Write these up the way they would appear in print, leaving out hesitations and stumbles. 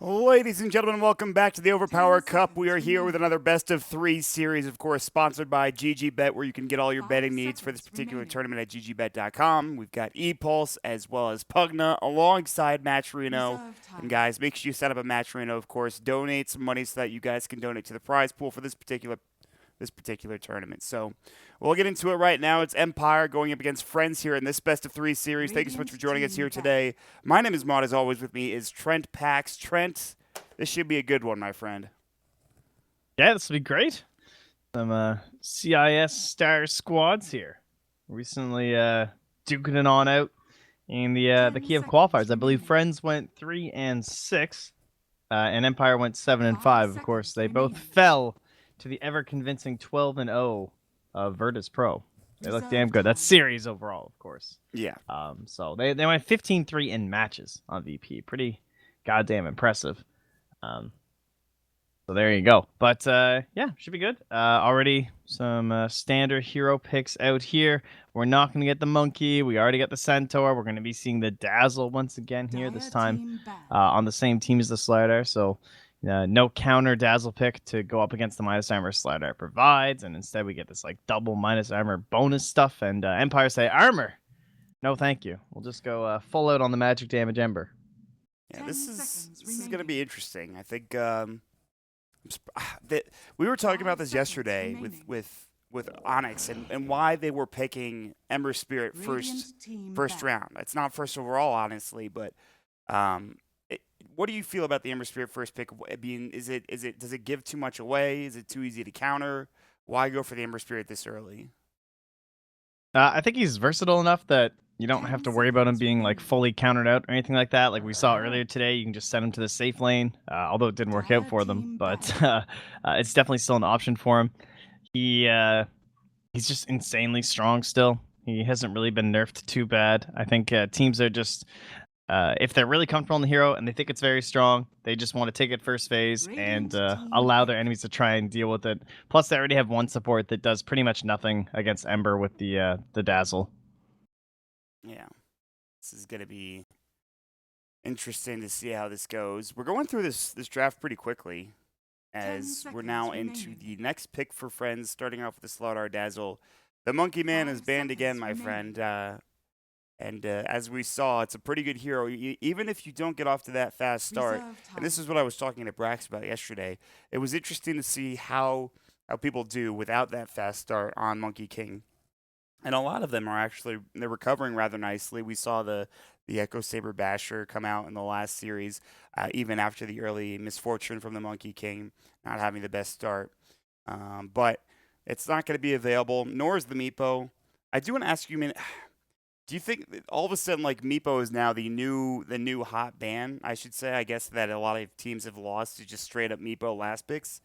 Ladies and gentlemen, welcome back to the Overpower Cup. We are here with another best of three series, of course, sponsored by GGBet, where you can get all your betting needs for this particular tournament at ggbet.com. We've got ePulse as well as Pugna alongside Match Reno. And guys, make sure you set up a Match Reno, of course. Donate some money so that you guys can donate to the prize pool for this particular tournament. So we'll get into it right now. It's Empire going up against Friends here in this best of three series. Thank you so much for joining us here today. My name is Maud. As always, with me is Trent Pax. Trent, this should be a good one, my friend. Yeah, this will be great. Some CIS star squads here. Recently duking it on out in the Kiev qualifiers. I believe Friends went 3 and 6, and Empire went 7 and 5. Of course, they both fell to the ever convincing 12 and 0 of Virtus Pro. They look damn good. That's series overall, of course. Yeah. So they went 15-3 in matches on VP. Pretty goddamn impressive. So there you go. But yeah, should be good. Already some standard hero picks out here. We're not going to get the monkey. We already got the centaur. We're going to be seeing the dazzle once again here, this time on the same team as the slider. So no counter dazzle pick to go up against the minus armor slider provides. And instead we get this like double minus armor bonus stuff. And Empire say, armor. No, thank you. We'll just go full out on the magic damage ember. Yeah, this is going to be interesting. I think that we were talking about this yesterday with Onyx and why they were picking Ember Spirit first round. It's not first overall, honestly, but what do you feel about the Ember Spirit first pick? I mean, does it give too much away? Is it too easy to counter? Why go for the Ember Spirit this early? I think he's versatile enough that you don't have to worry about him being like fully countered out or anything like that. Like we saw earlier today, you can just send him to the safe lane, although it didn't work out for them. But it's definitely still an option for him. He's just insanely strong still. He hasn't really been nerfed too bad. I think teams are just if they're really comfortable in the hero and they think it's very strong, they just want to take it first phase and allow their enemies to try and deal with it. Plus, they already have one support that does pretty much nothing against Ember with the dazzle. Yeah, this is gonna be interesting to see how this goes. We're going through this draft pretty quickly, as we're now into the next pick for Friends. Starting off with the Slaughter Dazzle, the Monkey Man is banned again, my friend. And as we saw, it's a pretty good hero, even if you don't get off to that fast start. And this is what I was talking to Brax about yesterday. It was interesting to see how people do without that fast start on Monkey King. And a lot of them are they're recovering rather nicely. We saw the Echo Saber Basher come out in the last series, even after the early misfortune from the Monkey King not having the best start. But it's not going to be available, nor is the Meepo. I do want to ask you, do you think that all of a sudden, like, Meepo is now the new hot ban? I should say, I guess, that a lot of teams have lost to just straight up Meepo last picks.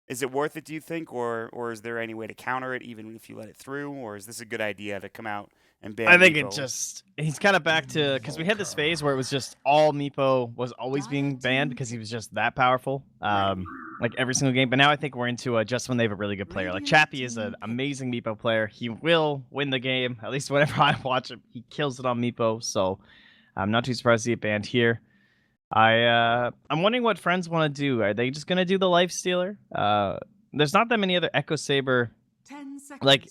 Is it worth it, do you think, or is there any way to counter it, even if you let it through, or is this a good idea to come out and ban I think Meepo? he's kind of back to, because we had this phase where it was just all Meepo was always being banned because he was just that powerful, like every single game. But now I think we're into just when they have a really good player. Like Chappie is an amazing Meepo player. He will win the game, at least whenever I watch him. He kills it on Meepo, so I'm not too surprised to see it banned here. I'm wondering what Friends want to do. Are they just gonna do the Life Stealer? There's not that many other Echo Saber.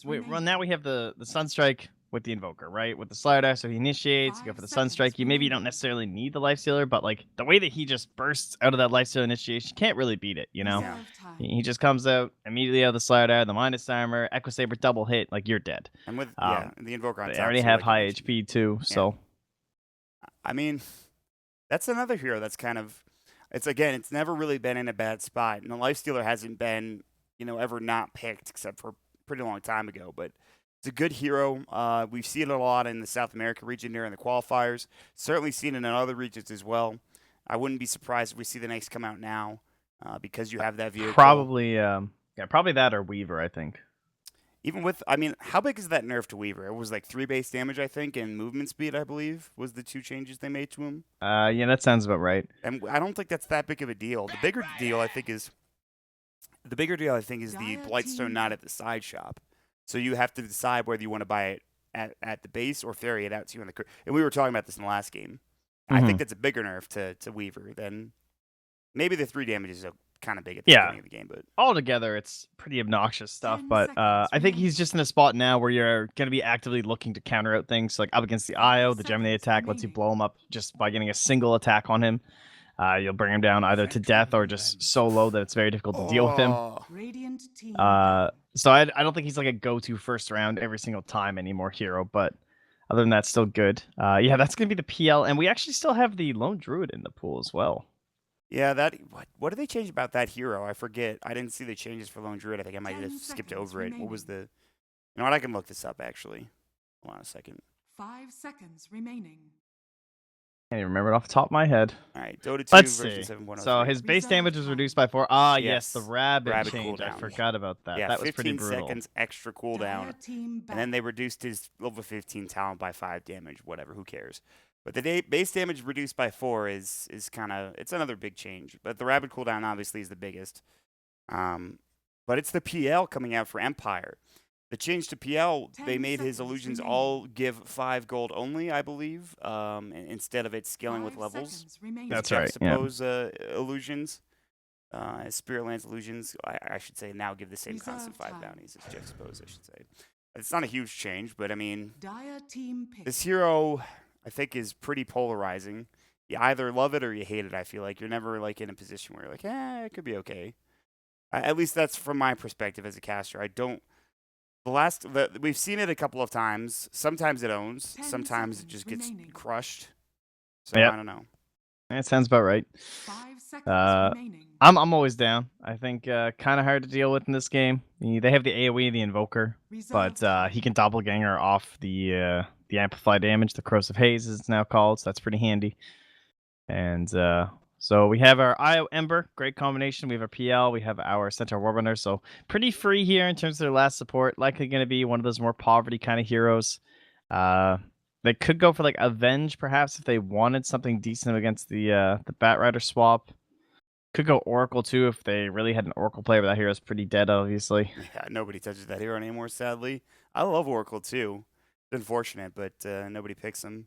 Well, now we have the Sunstrike with the Invoker, right? With the slider, so he initiates. You go for the Sunstrike. You don't necessarily need the Life Stealer, but like the way that he just bursts out of that Life Stealer initiation, you can't really beat it. Yeah. He just comes out immediately out of the slider, the minus armor, Echo Saber double hit, like you're dead. And with the Invoker on top. They already have high HP too, so. I mean, that's another hero that's kind of, it's never really been in a bad spot, and the Lifestealer hasn't been, ever not picked except for a pretty long time ago. But it's a good hero. We've seen it a lot in the South America region during the qualifiers. Certainly seen it in other regions as well. I wouldn't be surprised if we see the next come out now, because you have that vehicle. Probably that or Weaver, I think. Even with, how big is that nerf to Weaver? It was like 3 base damage, I think, and movement speed, I believe, was the 2 changes they made to him. Yeah, that sounds about right. And I don't think that's that big of a deal. The bigger deal, I think, is the Blightstone not at the side shop. So you have to decide whether you want to buy it at the base or ferry it out to you in the. And we were talking about this in the last game. I think that's a bigger nerf to Weaver than Maybe the 3 damage is kind of big at the beginning of the game, but altogether it's pretty obnoxious stuff. But I think he's just in a spot now where you're going to be actively looking to counter out things like up against the IO. The Gemini attack lets you blow him up just by getting a single attack on him. You'll bring him down either to death or just so low that it's very difficult to deal with him. So I don't think he's like a go-to first round every single time anymore hero, but other than that, still good. Yeah, that's going to be the PL, and we actually still have the Lone Druid in the pool as well. Yeah, what did they change about that hero? I forget. I didn't see the changes for Lone Druid. I think I might have skipped over it. What was the... You know what? I can look this up, actually. Hold on a second. 5 seconds remaining. Can't even remember it off the top of my head. All right, Dota 2 Let's version see. 7.103. So his base damage was reduced by 4. Yes, the rabbit change. Cooldown. I forgot about that. Yeah, that was pretty 15 brutal. seconds extra cooldown. And then they reduced his level 15 talent by 5 damage, whatever, who cares. But the base damage reduced by 4 is kind of, it's another big change. But the rapid cooldown obviously is the biggest. But it's the PL coming out for Empire. The change to PL, they made his illusions all give 5 gold only, I believe, instead of it scaling with levels. That's right. Suppose illusions, Spirit Lance illusions, I should say now give the same constant 5 bounties as Juxtapose, I should say. It's not a huge change, but I mean, this hero, I think, is pretty polarizing. You either love it or you hate it, I feel like. You're never like in a position where you're like, it could be okay. At least that's from my perspective as a caster. I don't... We've seen it a couple of times. Sometimes it owns. Sometimes it just gets crushed. So I don't know. That sounds about right. 5 seconds remaining. I'm always down. I think kind of hard to deal with in this game. They have the AoE, the Invoker, but he can doppelganger off the amplify damage. The Corrosive Haze is it's now called, so that's pretty handy. And so we have our IO Ember, great combination. We have our PL, we have our Centaur Warbunner, so pretty free here in terms of their last support. Likely going to be one of those more poverty kind of heroes. They could go for like Avenge, perhaps, if they wanted something decent against the Batrider swap. Could go Oracle too if they really had an Oracle player, but that hero's pretty dead, obviously. Yeah, nobody touches that hero anymore, sadly. I love Oracle too. It's unfortunate, but nobody picks him.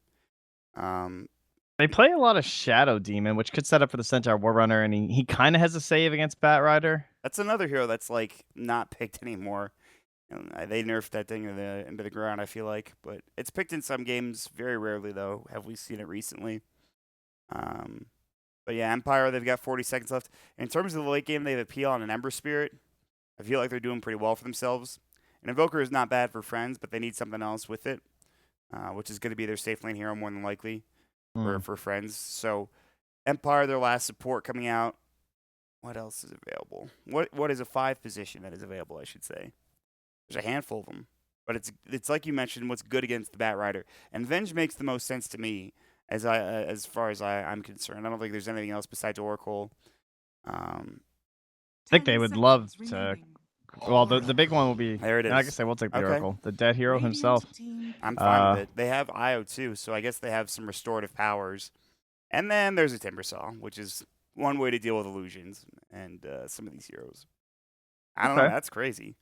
They play a lot of Shadow Demon, which could set up for the Centaur Warrunner, and he kind of has a save against Batrider. That's another hero that's like not picked anymore. They nerfed that thing into the ground, I feel like, but it's picked in some games. Very rarely, though, have we seen it recently. But yeah, Empire, they've got 40 seconds left. In terms of the late game, they have a PL and an Ember Spirit. I feel like they're doing pretty well for themselves. An Invoker is not bad for friends, but they need something else with it, which is going to be their safe lane hero more than likely for friends. So Empire, their last support coming out. What else is available? What is a 5 position that is available, I should say? There's a handful of them. But it's like you mentioned, what's good against the Batrider. And Venge makes the most sense to me as far as I'm concerned. I don't think there's anything else besides Oracle. I think they would love to... Well, the big one will be... There it is. I guess I will take the Oracle. The dead hero himself. I'm fine with it. They have IO too, so I guess they have some restorative powers. And then there's a Timbersaw, which is one way to deal with illusions and some of these heroes. I don't know. That's crazy.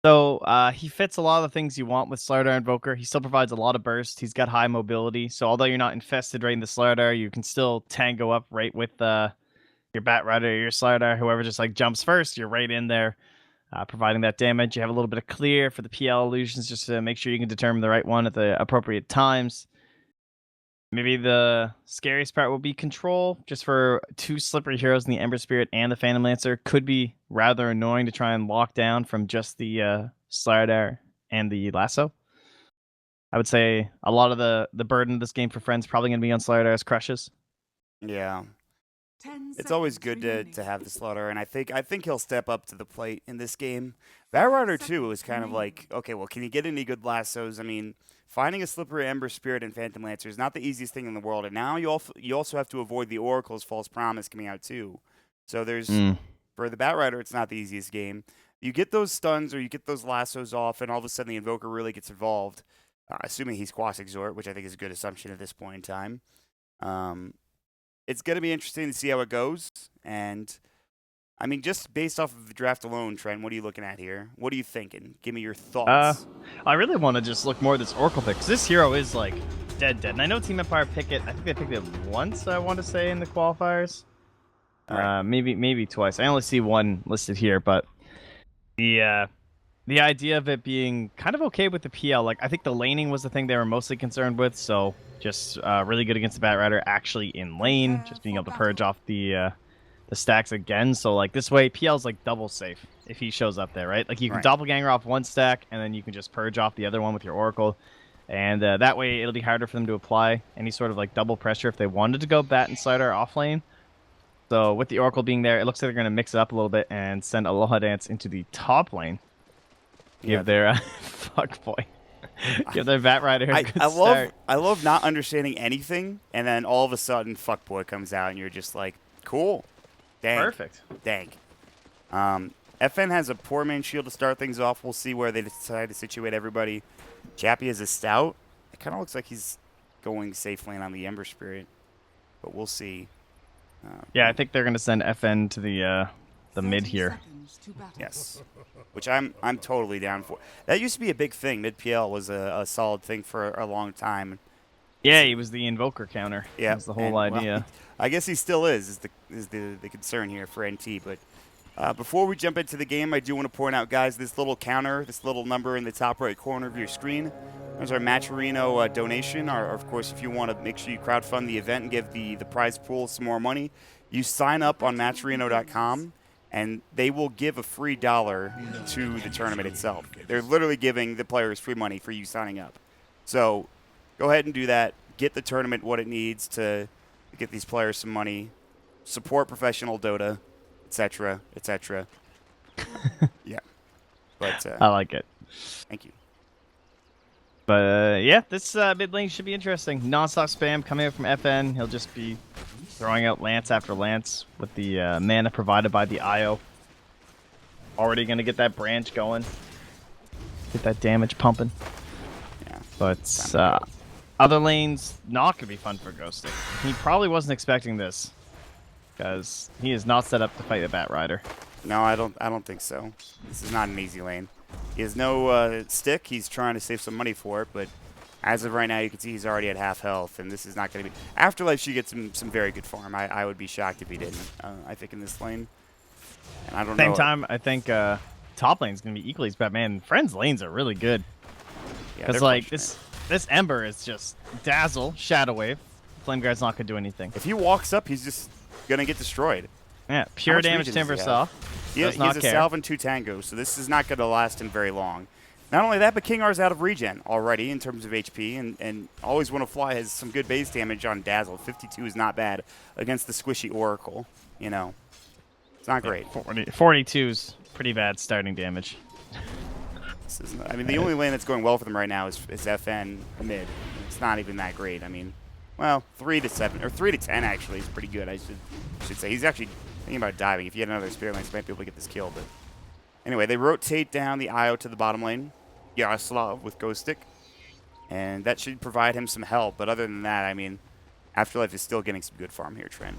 So he fits a lot of the things you want with Slardar Invoker. He still provides a lot of burst. He's got high mobility. So although you're not infested right in the Slardar, you can still tango up right with your Batrider or your Slardar. Whoever just like jumps first, you're right in there providing that damage. You have a little bit of clear for the PL illusions just to make sure you can determine the right one at the appropriate times. Maybe the scariest part will be control, just for 2 slippery heroes in the Ember Spirit and the Phantom Lancer. Could be rather annoying to try and lock down from just the Slardar and the Lasso. I would say a lot of the burden of this game for friends probably going to be on Slardar's crushes. Yeah. It's always good to have the Slaughter, and I think he'll step up to the plate in this game. Batrider too is kind of like, okay, well, can you get any good lassos? I mean, finding a slippery Ember Spirit and Phantom Lancer is not the easiest thing in the world, and now you also have to avoid the Oracle's False Promise coming out too. So there's for the Batrider, it's not the easiest game. You get those stuns or you get those lassos off, and all of a sudden the Invoker really gets involved, assuming he's Quas Exhort, which I think is a good assumption at this point in time. It's going to be interesting to see how it goes. And, I mean, just based off of the draft alone, Trent, what are you looking at here? What are you thinking? Give me your thoughts. I really want to just look more at this Oracle pick, because this hero is, like, dead. And I know Team Empire pick it. I think they picked it once, I want to say, in the qualifiers. Right. Maybe twice. I only see one listed here, but the idea of it being kind of okay with the PL, like I think the laning was the thing they were mostly concerned with. So just really good against the Batrider actually in lane, just being able to purge off the stacks again. So like this way, PL's like double safe if he shows up there, right? Like you can doppelganger off one stack, and then you can just purge off the other one with your Oracle. And that way it'll be harder for them to apply any sort of like double pressure if they wanted to go Bat and Slider off lane. So with the Oracle being there, it looks like they're going to mix it up a little bit and send Aloha Dance into the top lane. Give their fuck boy. Give their Batrider a good start. I love not understanding anything, and then all of a sudden fuckboy comes out, and you're just like, cool. Dang. Perfect. Dang. FN has a poor man shield to start things off. We'll see where they decide to situate everybody. Chappie has a stout. It kind of looks like he's going safe lane on the Ember Spirit, but we'll see. Yeah, I think they're going to send FN to the mid here. Yes, which I'm totally down for. That used to be a big thing. Mid PL was a solid thing for a long time. Yeah, he was the invoker counter. Yeah, that's the whole idea. Well, I guess he still is the concern here for NT. But before we jump into the game, I do want to point out, guys, this little counter, this little number in the top right corner of your screen. There's our Matcherino donation. Of course, if you want to make sure you crowdfund the event and give the prize pool some more money, you sign up on Matcherino.com, and they will give a free $1 to the tournament itself. They're literally giving the players free money for you signing up. So go ahead and do that. Get the tournament what it needs to get these players some money. Support professional Dota, etc., etc. Yeah. But I like it. Thank you. But yeah, this mid lane should be interesting. Non-stop spam coming out from FN. He'll just be throwing out lance after lance with the mana provided by the IO. Already going to get that branch going. Get that damage pumping. Yeah. But other lanes, not going to be fun for Ghostic. He probably wasn't expecting this, because he is not set up to fight the Batrider. No, I don't think so. This is not an easy lane. He has no stick. He's trying to save some money for it, but as of right now, you can see he's already at half health, and this is not going to be... Afterlife should get some very good farm. I would be shocked if he didn't, I think, in this lane. And I don't know... Same time, I think top lane is going to be equally as bad. Man, Friends lanes are really good. Because, like, this Ember is just Dazzle, Shadow Wave. Flame Guard's not going to do anything. If he walks up, he's just going to get destroyed. Yeah, pure damage Timber Saw. He has a salve and 2 tangos, so this is not going to last him very long. Not only that, but King R's out of regen already in terms of HP, and Always Wanna Fly has some good base damage on Dazzle. 52 is not bad against the squishy Oracle, you know. It's not great. 42 is pretty bad starting damage. This is not, I mean, the only lane that's going well for them right now is FN mid. It's not even that great. I mean, well, 3 to 7, or 3 to 10 actually is pretty good, I should say. He's actually thinking about diving. If he had another Spirit Lance, he might be able to get this kill, but... Anyway, they rotate down the IO to the bottom lane. Yaroslav with Ghost Stick. And that should provide him some help. But other than that, I mean, Afterlife is still getting some good farm here, Trent.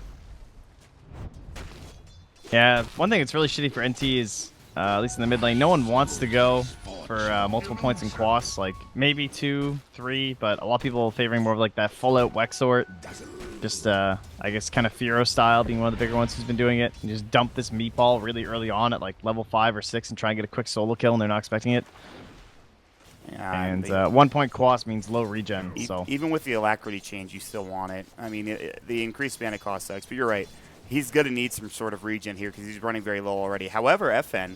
Yeah, one thing that's really shitty for NT is, at least in the mid lane, no one wants to go for multiple points in Quas. Like, maybe 2, 3, but a lot of people favoring more of like that full-out Wexort. Just, I guess, kind of Firo style, being one of the bigger ones who's been doing it. And just dump this meatball really early on at like level 5 or 6 and try and get a quick solo kill, and they're not expecting it. Yeah, and 1 point Quas means low regen. So even with the Alacrity change, you still want it. I mean, the increased mana cost sucks, but you're right. He's going to need some sort of regen here because he's running very low already. However, FN,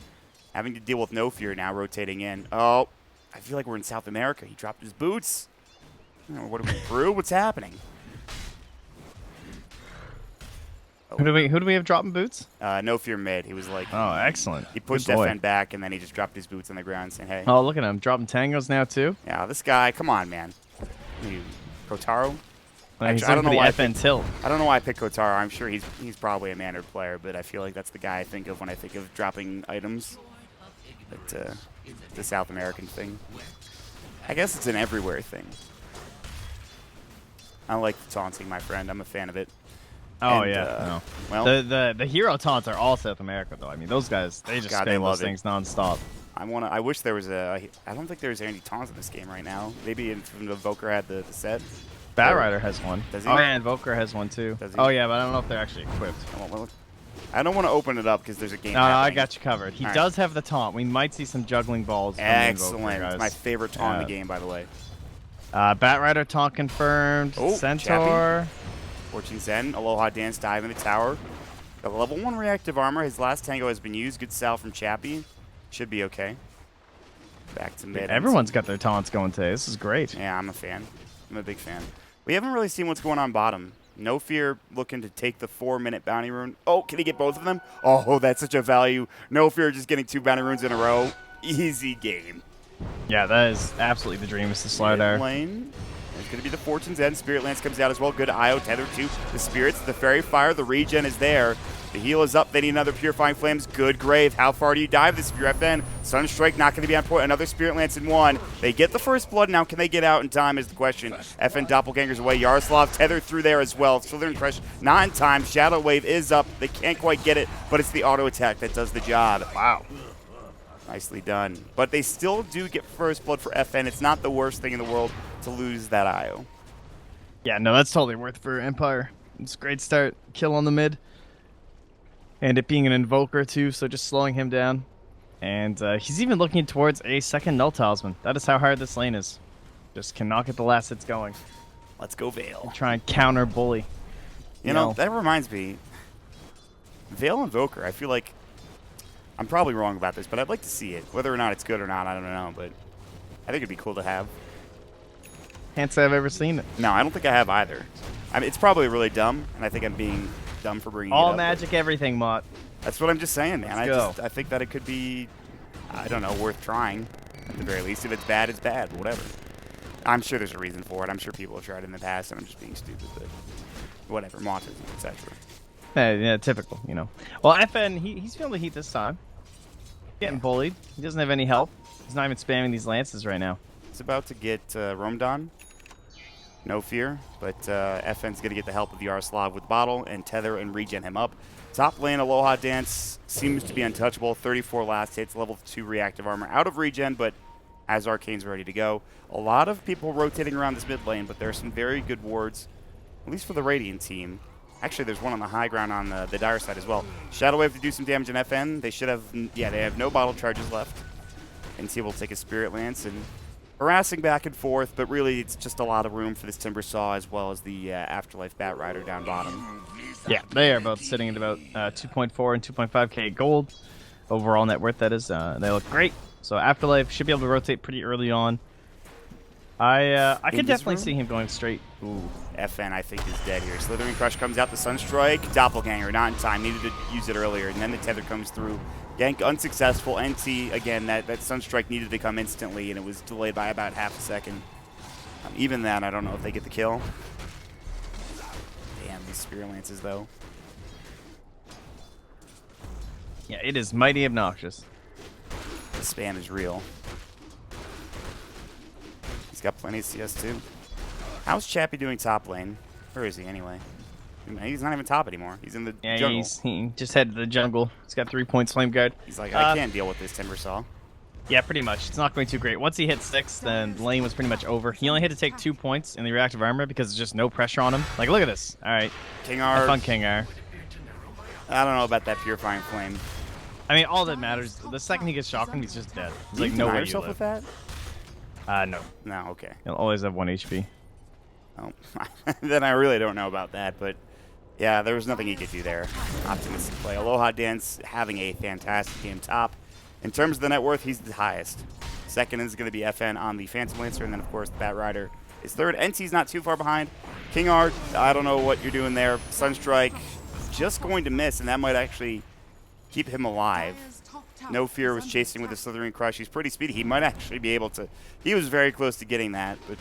having to deal with no fear now, rotating in. Oh, I feel like we're in South America. He dropped his boots. What are we, Brew? What's happening? Who do we have dropping boots? No Fear mid. He was like... Oh, excellent. He pushed FN back, and then he just dropped his boots on the ground saying, hey. Oh, look at him. Dropping tangos now, too. Yeah, this guy, come on, man. You, Kotaro? Actually, I don't know why FN tilt. I don't know why I picked Kotaro. I'm sure he's probably a Mannered player, but I feel like that's the guy I think of when I think of dropping items. But the South American thing. I guess it's an everywhere thing. I like taunting, my friend. I'm a fan of it. Oh, and, yeah. No. Well, the hero taunts are all South America, though. I mean, those guys, they just spam those things nonstop. I wish there was I don't think there's any taunts in this game right now. Maybe from the Invoker had the set. Batrider has one. Does he? Oh, yeah, Invoker has one, too. Does he? Oh, yeah, but I don't know if they're actually equipped. Well, I don't want to open it up because there's a game No, I happening. got you covered. He All does have the taunt. We might see some juggling balls. Excellent. It's my favorite taunt in the game, by the way. Batrider taunt confirmed. Oh, Centaur. Fortune Zen, Aloha Dance, dive in the tower. Got level 1 reactive armor. His last tango has been used. Good sal from Chappie. Should be okay. Back to mid. Everyone's got their taunts going today. This is great. Yeah, I'm a fan. I'm a big fan. We haven't really seen what's going on bottom. No Fear looking to take the 4-minute bounty rune. Oh, can he get both of them? Oh, that's such a value. No Fear just getting 2 bounty runes in a row. Easy game. Yeah, that is absolutely the dream. Is the slow there. Lane. It's going to be the Fortune's End. Spirit Lance comes out as well. Good IO tether to the Spirits. The Fairy Fire. The regen is there. The heal is up. They need another Purifying Flames. Good Grave. How far do you dive this if you're FN? Sunstrike not going to be on point. Another Spirit Lance in one. They get the first blood. Now, can they get out in time is the question. FN Doppelgangers away. Yaroslav tethered through there as well. Slithering Crush not in time. Shadow Wave is up. They can't quite get it, but it's the auto attack that does the job. Wow. Nicely done. But they still do get first blood for FN. It's not the worst thing in the world to lose that IO. Yeah, no, that's totally worth it for Empire. It's a great start. Kill on the mid. And it being an Invoker, too, so just slowing him down. And he's even looking towards a second Null Talisman. That is how hard this lane is. Just cannot get the last hits going. Let's go Veil. Try and counter bully. You know, that reminds me. Veil Invoker, I feel like I'm probably wrong about this, but I'd like to see it. Whether or not it's good or not, I don't know, but I think it'd be cool to have. Can't say I've ever seen it. No, I don't think I have either. I mean, it's probably really dumb, and I think I'm being dumb for bringing it up. All magic, everything, Mott. That's what I'm just saying, man. Let's I think that it could be, I don't know, worth trying at the very least. If it's bad, it's bad. Whatever. I'm sure there's a reason for it. I'm sure people have tried it in the past, and I'm just being stupid. But whatever, autism, etc. Yeah, typical, you know. Well, FN, he's feeling the heat this time. Getting bullied. He doesn't have any help. He's not even spamming these lances right now. He's about to get Romdon. No Fear, but FN's going to get the help of the Yaroslav with Bottle and Tether and regen him up. Top lane, Aloha Dance seems to be untouchable. 34 last hits, level 2 reactive armor. Out of regen, but has Arcane's ready to go. A lot of people rotating around this mid lane, but there are some very good wards, at least for the Radiant team. Actually, there's one on the high ground on the Dire side as well. Shadow Wave to do some damage in FN. They should have, yeah, they have no bottle charges left. NT will take a Spirit Lance and harassing back and forth, but really it's just a lot of room for this Timber Saw as well as the Afterlife Batrider down bottom. Yeah, they are both sitting at about 2.4 and 2.5k gold. Overall net worth, that is. They look great. So Afterlife should be able to rotate pretty early on. I could definitely see him going straight. Ooh. FN, I think, is dead here. Slithering Crush comes out, the Sunstrike. Doppelganger, not in time. Needed to use it earlier, and then the Tether comes through. Gank unsuccessful. NT, again, that Sunstrike needed to come instantly, and it was delayed by about half a second. Even that, I don't know if they get the kill. Damn, these Spirit Lances, though. Yeah, it is mighty obnoxious. The spam is real. He's got plenty of CS, too. How's Chappie doing top lane? Where is he, anyway? He's not even top anymore. He's in the jungle. He just headed to the jungle. He's got 3 points flame guard. He's like, I can't deal with this Timber Saw. Yeah, pretty much. It's not going too great. Once he hit 6, then the lane was pretty much over. He only had to take 2 points in the reactive armor because there's just no pressure on him. Like, look at this. All right. King R. Have fun, King R. I don't know about that Purifying Flame. I mean, all that matters, the second he gets shotgunned, he's just dead. He's like, you no deny way you yourself live. with that? No. No, okay. He'll always have 1 HP. Oh, then I really don't know about that, but yeah, there was nothing he could do there. Optimistic play. Aloha Dance having a fantastic game top. In terms of the net worth, he's the highest. Second is going to be FN on the Phantom Lancer, and then, of course, the Batrider is third. NT's not too far behind. King Art, I don't know what you're doing there. Sunstrike just going to miss, and that might actually keep him alive. No Fear was chasing with the Slithering Crush. He's pretty speedy. He might actually be able to. He was very close to getting that, but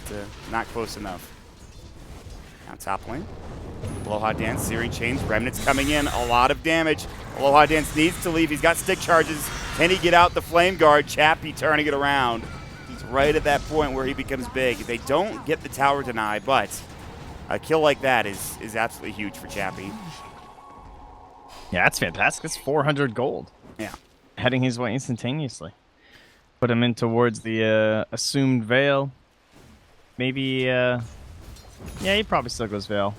not close enough. Now top lane. Aloha Dance, Searing Chains, Remnants coming in. A lot of damage. Aloha Dance needs to leave. He's got stick charges. Can he get out the Flame Guard? Chappie turning it around. He's right at that point where he becomes big. They don't get the tower deny, but a kill like that is absolutely huge for Chappie. Yeah, that's fantastic. That's 400 gold. Yeah. Heading his way instantaneously. Put him in towards the assumed Veil. Maybe, yeah, he probably still goes Veil.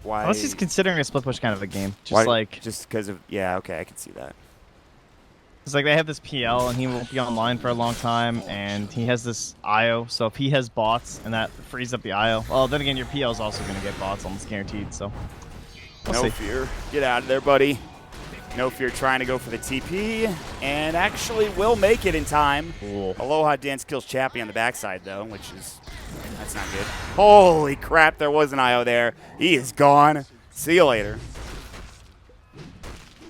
why? Unless he's considering a split push kind of a game. Just why, like, just because of okay, I can see that. it's like they have this PL and he won't be online for a long time, and he has this IO. So if he has bots and that frees up the IO, well, then again, your PL is also going to get bots almost guaranteed. So we'll No see. fear, get out of there, buddy. No fear trying to go for the TP, and actually will make it in time. Cool. Aloha Dance kills Chappie on the backside, though, which is, that's not good. Holy crap, there was an IO there. He is gone. See you later.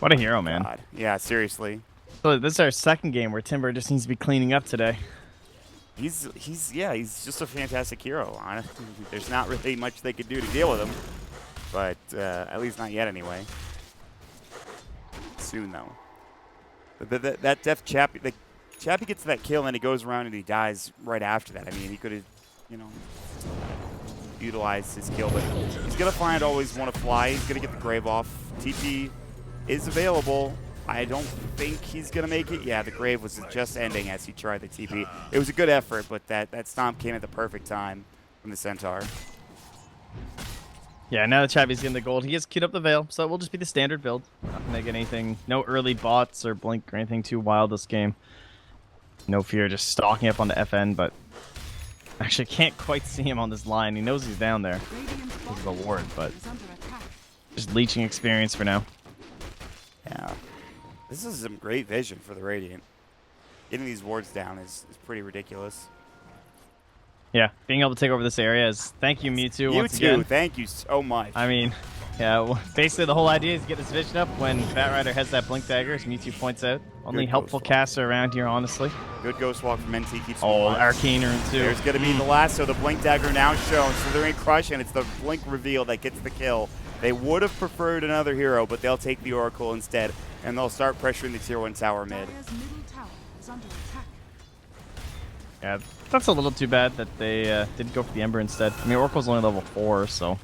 What a hero, man. God. Yeah, seriously. So this is our second game where Timber just needs to be cleaning up today. He's just a fantastic hero. There's not really much they could do to deal with him, but at least not yet anyway. Soon though. But that def Chappie, Chappie gets that kill and he goes around and he dies right after that. I mean, he could have, utilized his kill, but he's gonna find always want to fly. He's gonna get the grave off. TP is available. I don't think he's gonna make it. Yeah, the grave was just ending as he tried the TP. It was a good effort, but that stomp came at the perfect time from the Centaur. Yeah, now that Chappie's getting the gold, he has queued up the Veil, so it will just be the standard build. Not gonna get anything, no early bots or blink or anything too wild this game. No fear, just stalking up on the FN, but actually can't quite see him on this line. He knows he's down there. This is a ward, but just leeching experience for now. Yeah. This is some great vision for the Radiant. Getting these wards down is pretty ridiculous. Yeah, being able to take over this area is thank you, Mewtwo, once again. Thank you so much. I mean, yeah, well, basically the whole idea is to get this vision up when Batrider has that blink dagger, as Mewtwo points out. Only helpful caster around here, honestly. Good Ghost Walk from NT keeps Arcane Rune too. There's going to be the lasso, the blink dagger now shown, so they're in Crush, and it's the blink reveal that gets the kill. They would have preferred another hero, but they'll take the Oracle instead, and they'll start pressuring the Tier 1 tower mid. Yeah, that's a little too bad that they didn't go for the Ember instead. I mean, Oracle's only level 4, so...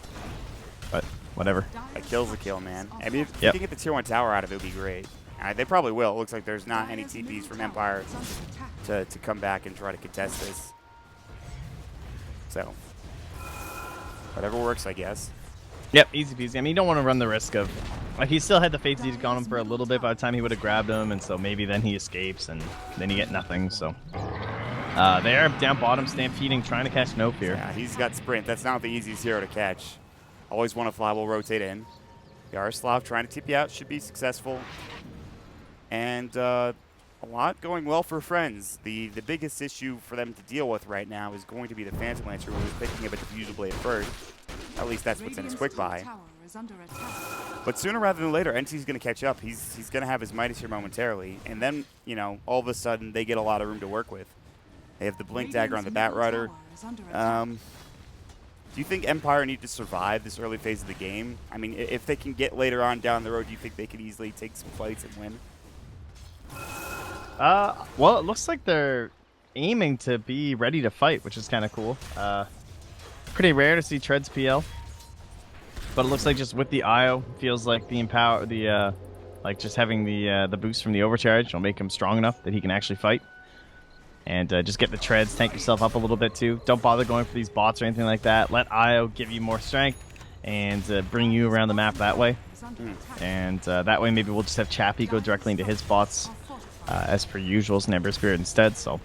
But, whatever. That kills the kill, man. I mean, if you can get the Tier 1 tower out of it, it would be great. They probably will. It looks like there's not any TPs from Empire to come back and try to contest this. So, whatever works, I guess. Yep, easy peasy. I mean, you don't want to run the risk of... Like, he still had the Fates Edict on him for a little bit by the time he would have grabbed him, and so maybe then he escapes, and then you get nothing, so... they are down bottom, stampeding, trying to catch No Fear. Yeah, he's got sprint. That's not the easiest hero to catch. Always want to fly, will rotate in. Yaroslav trying to TP out, should be successful. And a lot going well for Friends. The biggest issue for them to deal with right now is going to be the Phantom Lancer, who was picking up a Diffusal Blade first. At least that's what's in his quick buy. But sooner rather than later, NT's going to catch up. He's going to have his Midas here momentarily. And then, all of a sudden, they get a lot of room to work with. They have the Blink Dagger on the Batrider. Do you think Empire need to survive this early phase of the game? I mean, if they can get later on down the road, do you think they could easily take some fights and win? Well, it looks like they're aiming to be ready to fight, which is kind of cool. Pretty rare to see Treads PL. But it looks like just with the IO, feels like the like just having the boost from the overcharge will make him strong enough that he can actually fight. And just get the treads, tank yourself up a little bit too. Don't bother going for these bots or anything like that. Let IO give you more strength and bring you around the map that way. And that way maybe we'll just have Chappie go directly into his bots as per usual as an Ember Spirit instead. So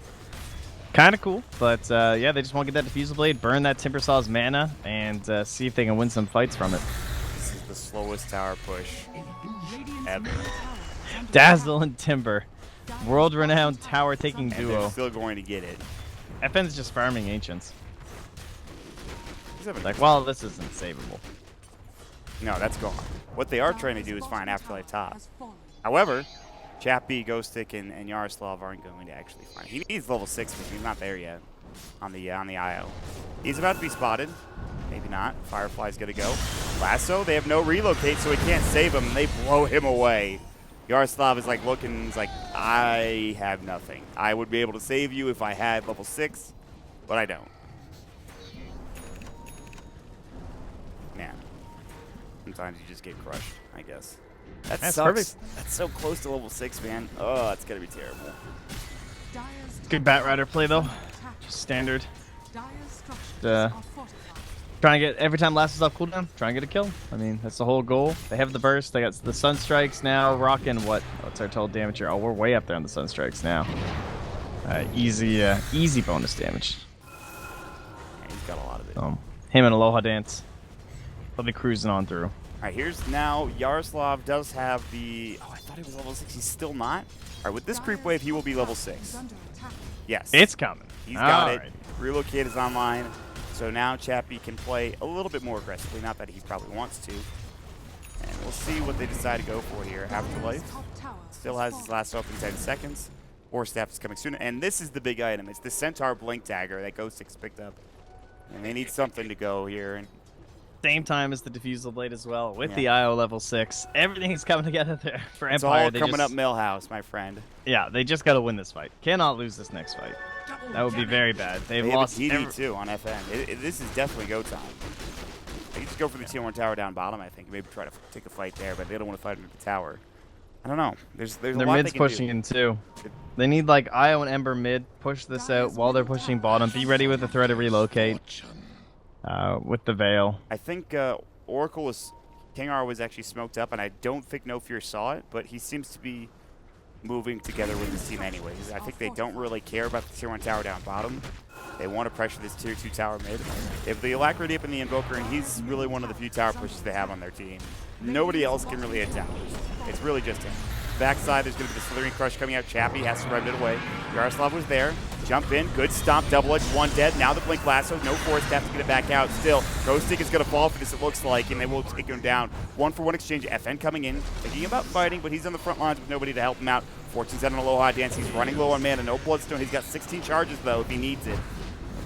kind of cool. But yeah, they just want to get that Diffusal Blade, burn that Timbersaw's mana, and see if they can win some fights from it. This is the slowest tower push ever. Dazzle and Timber. World-renowned tower-taking And duo. they're still going to get it. FN's just farming Ancients. Like, well, this isn't savable. No, that's gone. What they are trying to do is find Afterlife top. However, Chappie, Ghost Stick, and Yaroslav aren't going to actually find. He needs level 6, but he's not there yet on the IO. He's about to be spotted. Maybe not. Firefly's going to go. Lasso, they have no relocate, so he can't save him. They blow him away. Yaroslav is like looking, he's like, I have nothing. I would be able to save you if I had level 6, but I don't. Man, sometimes you just get crushed, I guess. That That's sucks. perfect. That's so close to level 6, man. Oh, it's going to be terrible. Good Batrider play, though. Just standard. Try and get every time last is off cooldown. Try and get a kill. I mean, that's the whole goal. They have the burst. They got the sun strikes now. Rocking what? What's our total damage here? Oh, we're way up there on the sun strikes now. Easy bonus damage. Yeah, he's got a lot of it. Him and Aloha Dance. They'll be cruising on through. All right, here's now Yaroslav does have the. Oh, I thought he was level 6. He's still not. All right, with this creep wave, he will be level 6. Yes. It's coming. He's got it. Relocate is online. So now Chappie can play a little bit more aggressively. Not that he probably wants to. And we'll see what they decide to go for here. Afterlife still has his last up in 10 seconds. War Staff is coming soon. And this is the big item. It's the Centaur Blink Dagger that Ghost 6 picked up. And they need something to go here. And same time as the Diffusal Blade as well, with the IO level 6. Everything's coming together there for Empire. It's all coming up Millhouse, my friend. Yeah, they just got to win this fight. Cannot lose this next fight. That would be very bad. They've lost a TD too on FN. This is definitely go time. They just go for the tier 1 tower down bottom, I think. Maybe try to take a fight there, but they don't want to fight into the tower. I don't know. There's their a lot mid's they can pushing do. in too. They need like IO and Ember mid. Push this out while they're pushing bottom. Be ready with the threat to relocate. With the Veil. I think Oracle is... King R was actually smoked up, and I don't think No Fear saw it, but he seems to be moving together with his team anyways. I think they don't really care about the tier 1 tower down bottom. They want to pressure this tier 2 tower mid. If the Alacrity up in the Invoker, and he's really one of the few tower pushes they have on their team. Nobody else can really hit towers. It's really just him. Backside, there's going to be the Slithering Crush coming out. Chappie has to rev it away. Yaroslav was there. Jump in. Good stomp. Double edge. One dead. Now the Blink Lasso. No Force Staff to get it back out. Still, Ghostic is going to fall for this, it looks like, and they will take him down. 1-for-1 exchange. FN coming in. Thinking about fighting, but he's on the front lines with nobody to help him out. 14's out on Aloha Dance. He's running low on mana. No Bloodstone. He's got 16 charges, though, if he needs it.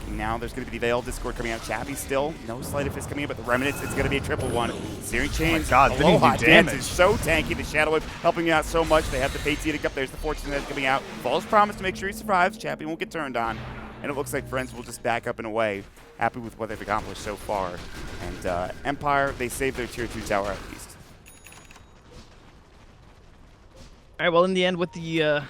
Now there's going to be the Veil Discord coming out. Chappie still. No Sleight of Fist coming in, but the Remnants, it's going to be a triple one. Searing Chains. Oh my God, Aloha do Dance damage. is so tanky. The Shadow Wave helping you out so much. They have the Fate Edict up. There's the Fortune that's coming out. False promise to make sure he survives. Chappie won't get turned on. And it looks like Friends will just back up and away. Happy with what they've accomplished so far. And Empire, they saved their tier 2 tower at least. All right, well, in the end, with the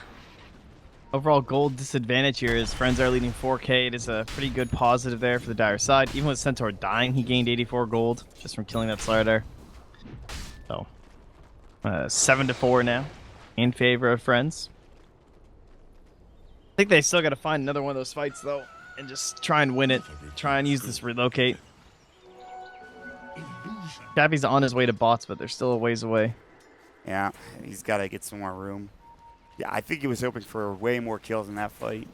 overall gold disadvantage here is Friends are leading 4K. It is a pretty good positive there for the Dire side. Even with Centaur dying, he gained 84 gold just from killing that Slayer there. So, 7-4 now in favor of Friends. I think they still got to find another one of those fights, though, and just try and win it. Try and use this relocate. Chappie's on his way to bots, but they're still a ways away. Yeah, he's got to get some more room. Yeah, I think he was hoping for way more kills in that fight,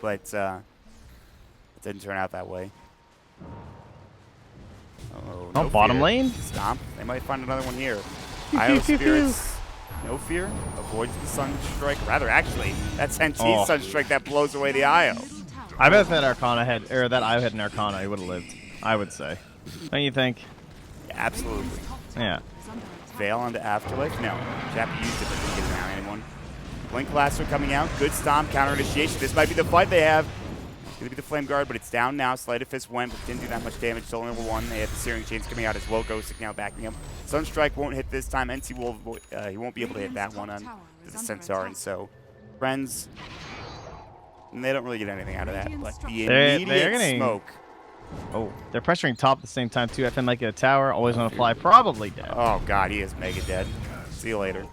but it didn't turn out that way. Oh, Oh, bottom lane? Stomp. They might find another one here. IO Spirits, No Fear, avoids the Sunstrike. Rather, actually, that's NT's Sunstrike that blows away the IO. I bet if that Arcana had, or that IO had an Arcana, he would have lived. I would say. Don't you think? Yeah, absolutely. Yeah. Veil onto Afterlife? No. Chappie used it, but didn't get it down anyone. Blink Lasso coming out. Good stomp. Counter initiation. This might be the fight they have. It's going to be the Flame Guard, but it's down now. Sleight of Fist went, but didn't do that much damage. Still number 1. They have the Searing Chains coming out as well. Ghostic now backing him. Sunstrike won't hit this time. NT will, he won't be able to hit that one on the Centaur. And so, Friends, they don't really get anything out of that. But the immediate smoke. Oh, they're pressuring top at the same time, too. FN might get a tower. Always on a fly. Probably dead. Oh, God, he is mega dead. See you later.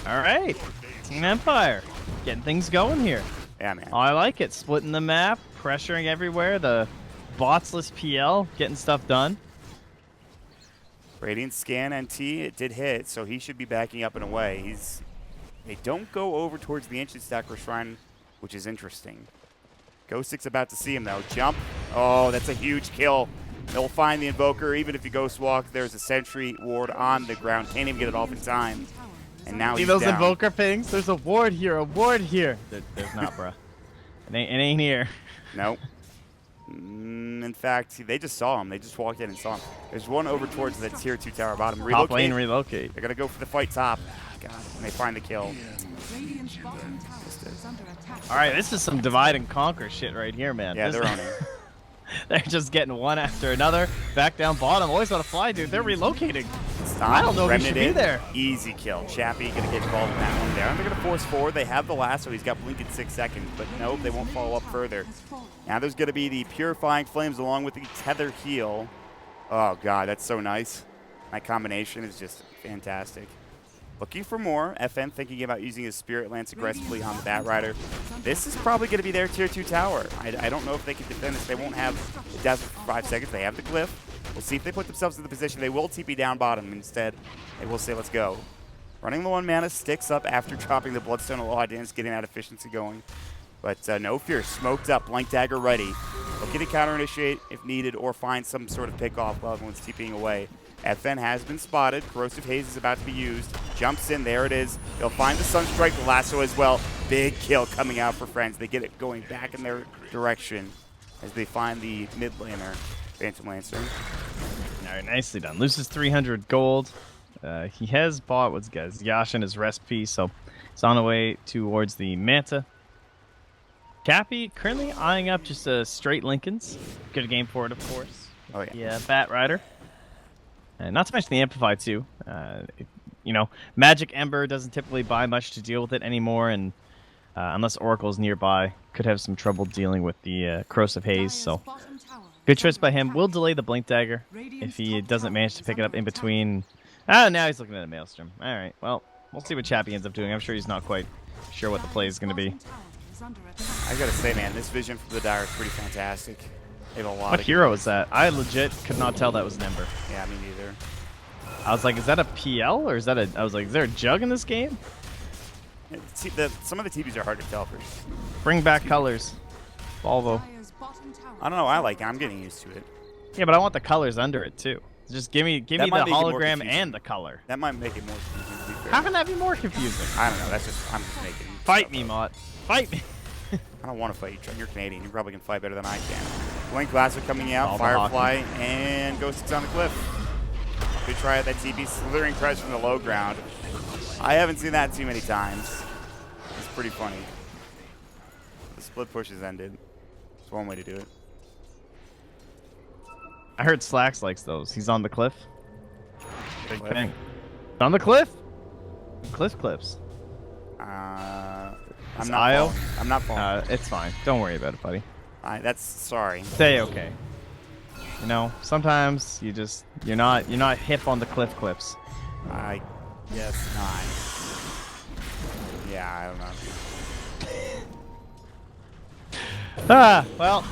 All right. Team Empire. Getting things going here. Yeah, man. Oh, I like it. Splitting the map. Pressuring everywhere. The botsless PL. Getting stuff done. Radiant Scan NT, it did hit, so he should be backing up and away. They don't go over towards the Ancient Stacker Shrine, which is interesting. Ghostic's about to see him, though. Jump. Oh, that's a huge kill. They'll find the Invoker. Even if he Ghost Walk, there's a Sentry Ward on the ground. Can't even get it off in time. And now he's those down. Invoker pings? There's a ward here, a ward here. There's not, bruh. It ain't here. Nope. In fact, they just saw him. They just walked in and saw him. There's one over towards the tier 2 tower bottom. Relocate. Top lane relocate. They're going to go for the fight top. God, and they find the kill. All right, this is some divide and conquer shit right here, man. Yeah, they're on it. They're just getting one after another. Back down bottom. Always on a fly, dude. They're relocating. Stop. I don't know if he should be there. Easy kill. Chappie going to get involved in that one there. And they're going to force forward. They have the lasso. He's got blink in 6 seconds. But no, they won't follow up further. Now there's going to be the Purifying Flames along with the Tether Heal. Oh, God, that's so nice. That combination is just fantastic. Looking for more. FN thinking about using his Spirit Lance aggressively on the Bat Rider. This is probably going to be their Tier 2 tower. I don't know if they can defend this. They won't have the Dazzle for 5 seconds. They have the Glyph. We'll see if they put themselves in the position. They will TP down bottom. Instead, they will say, let's go. Running low on mana, sticks up after dropping the Bloodstone Aloha Dance, getting that efficiency going. But no fear. Smoked up. Blank Dagger ready. Looking to counter-initiate if needed or find some sort of pick-off while everyone's TPing away. FN has been spotted. Corrosive Haze is about to be used. Jumps in. There it is. They'll find the Sunstrike, the lasso as well. Big kill coming out for Friends. They get it going back in their direction as they find the mid laner, Phantom Lancer. All right, nicely done. Loses 300 gold. He has bought what's guys Yash and his recipe, so it's on the way towards the Manta. Cappy currently eyeing up just a straight Lincolns. Good game for it, of course. Oh yeah. Yeah, Bat Rider. And not to mention the Amplify too. You know, Magic Ember doesn't typically buy much to deal with it anymore, and unless Oracle's nearby, could have some trouble dealing with the Corrosive Haze. So, good choice by him. Will delay the Blink Dagger if he doesn't manage to pick it up in between. Oh, now he's looking at a Maelstrom. All right, well, we'll see what Chappie ends up doing. I'm sure he's not quite sure what the play is going to be. I gotta say, man, this vision for the Dire is pretty fantastic. They have a lot What of hero is that? I legit could not tell that was an Ember. Yeah, me neither. I was like, is that a PL or is that a... I was like, is there a jug in this game? Some of the TVs are hard to tell for sure. Bring back colors. Volvo. I don't know. I like it. I'm getting used to it. Yeah, but I want the colors under it too. Just give me the might make it more hologram confusing. and the color. That might make it more confusing, to be fair. How can that be more confusing? I don't know. That's just... I'm just making... Fight stuff me, up. Mott. Fight me. I don't want to fight you. You're Canadian. You probably can fight better than I can. Blink Lasso coming out. All the Firefly. And Ghost Six on the cliff. Good try at that TP. Slithering Crest from the low ground. I haven't seen that too many times. It's pretty funny. The split push has ended. It's one way to do it. I heard Slacks likes those. He's on the cliff. Big Cliff? thing. On the cliff? Cliff clips. I'm Is not Io? falling. I'm not falling. It's fine. Don't worry about it, buddy. That's sorry. Stay okay. You know, sometimes you're not hip on the cliff clips. I guess not. Yeah, I don't know. Well,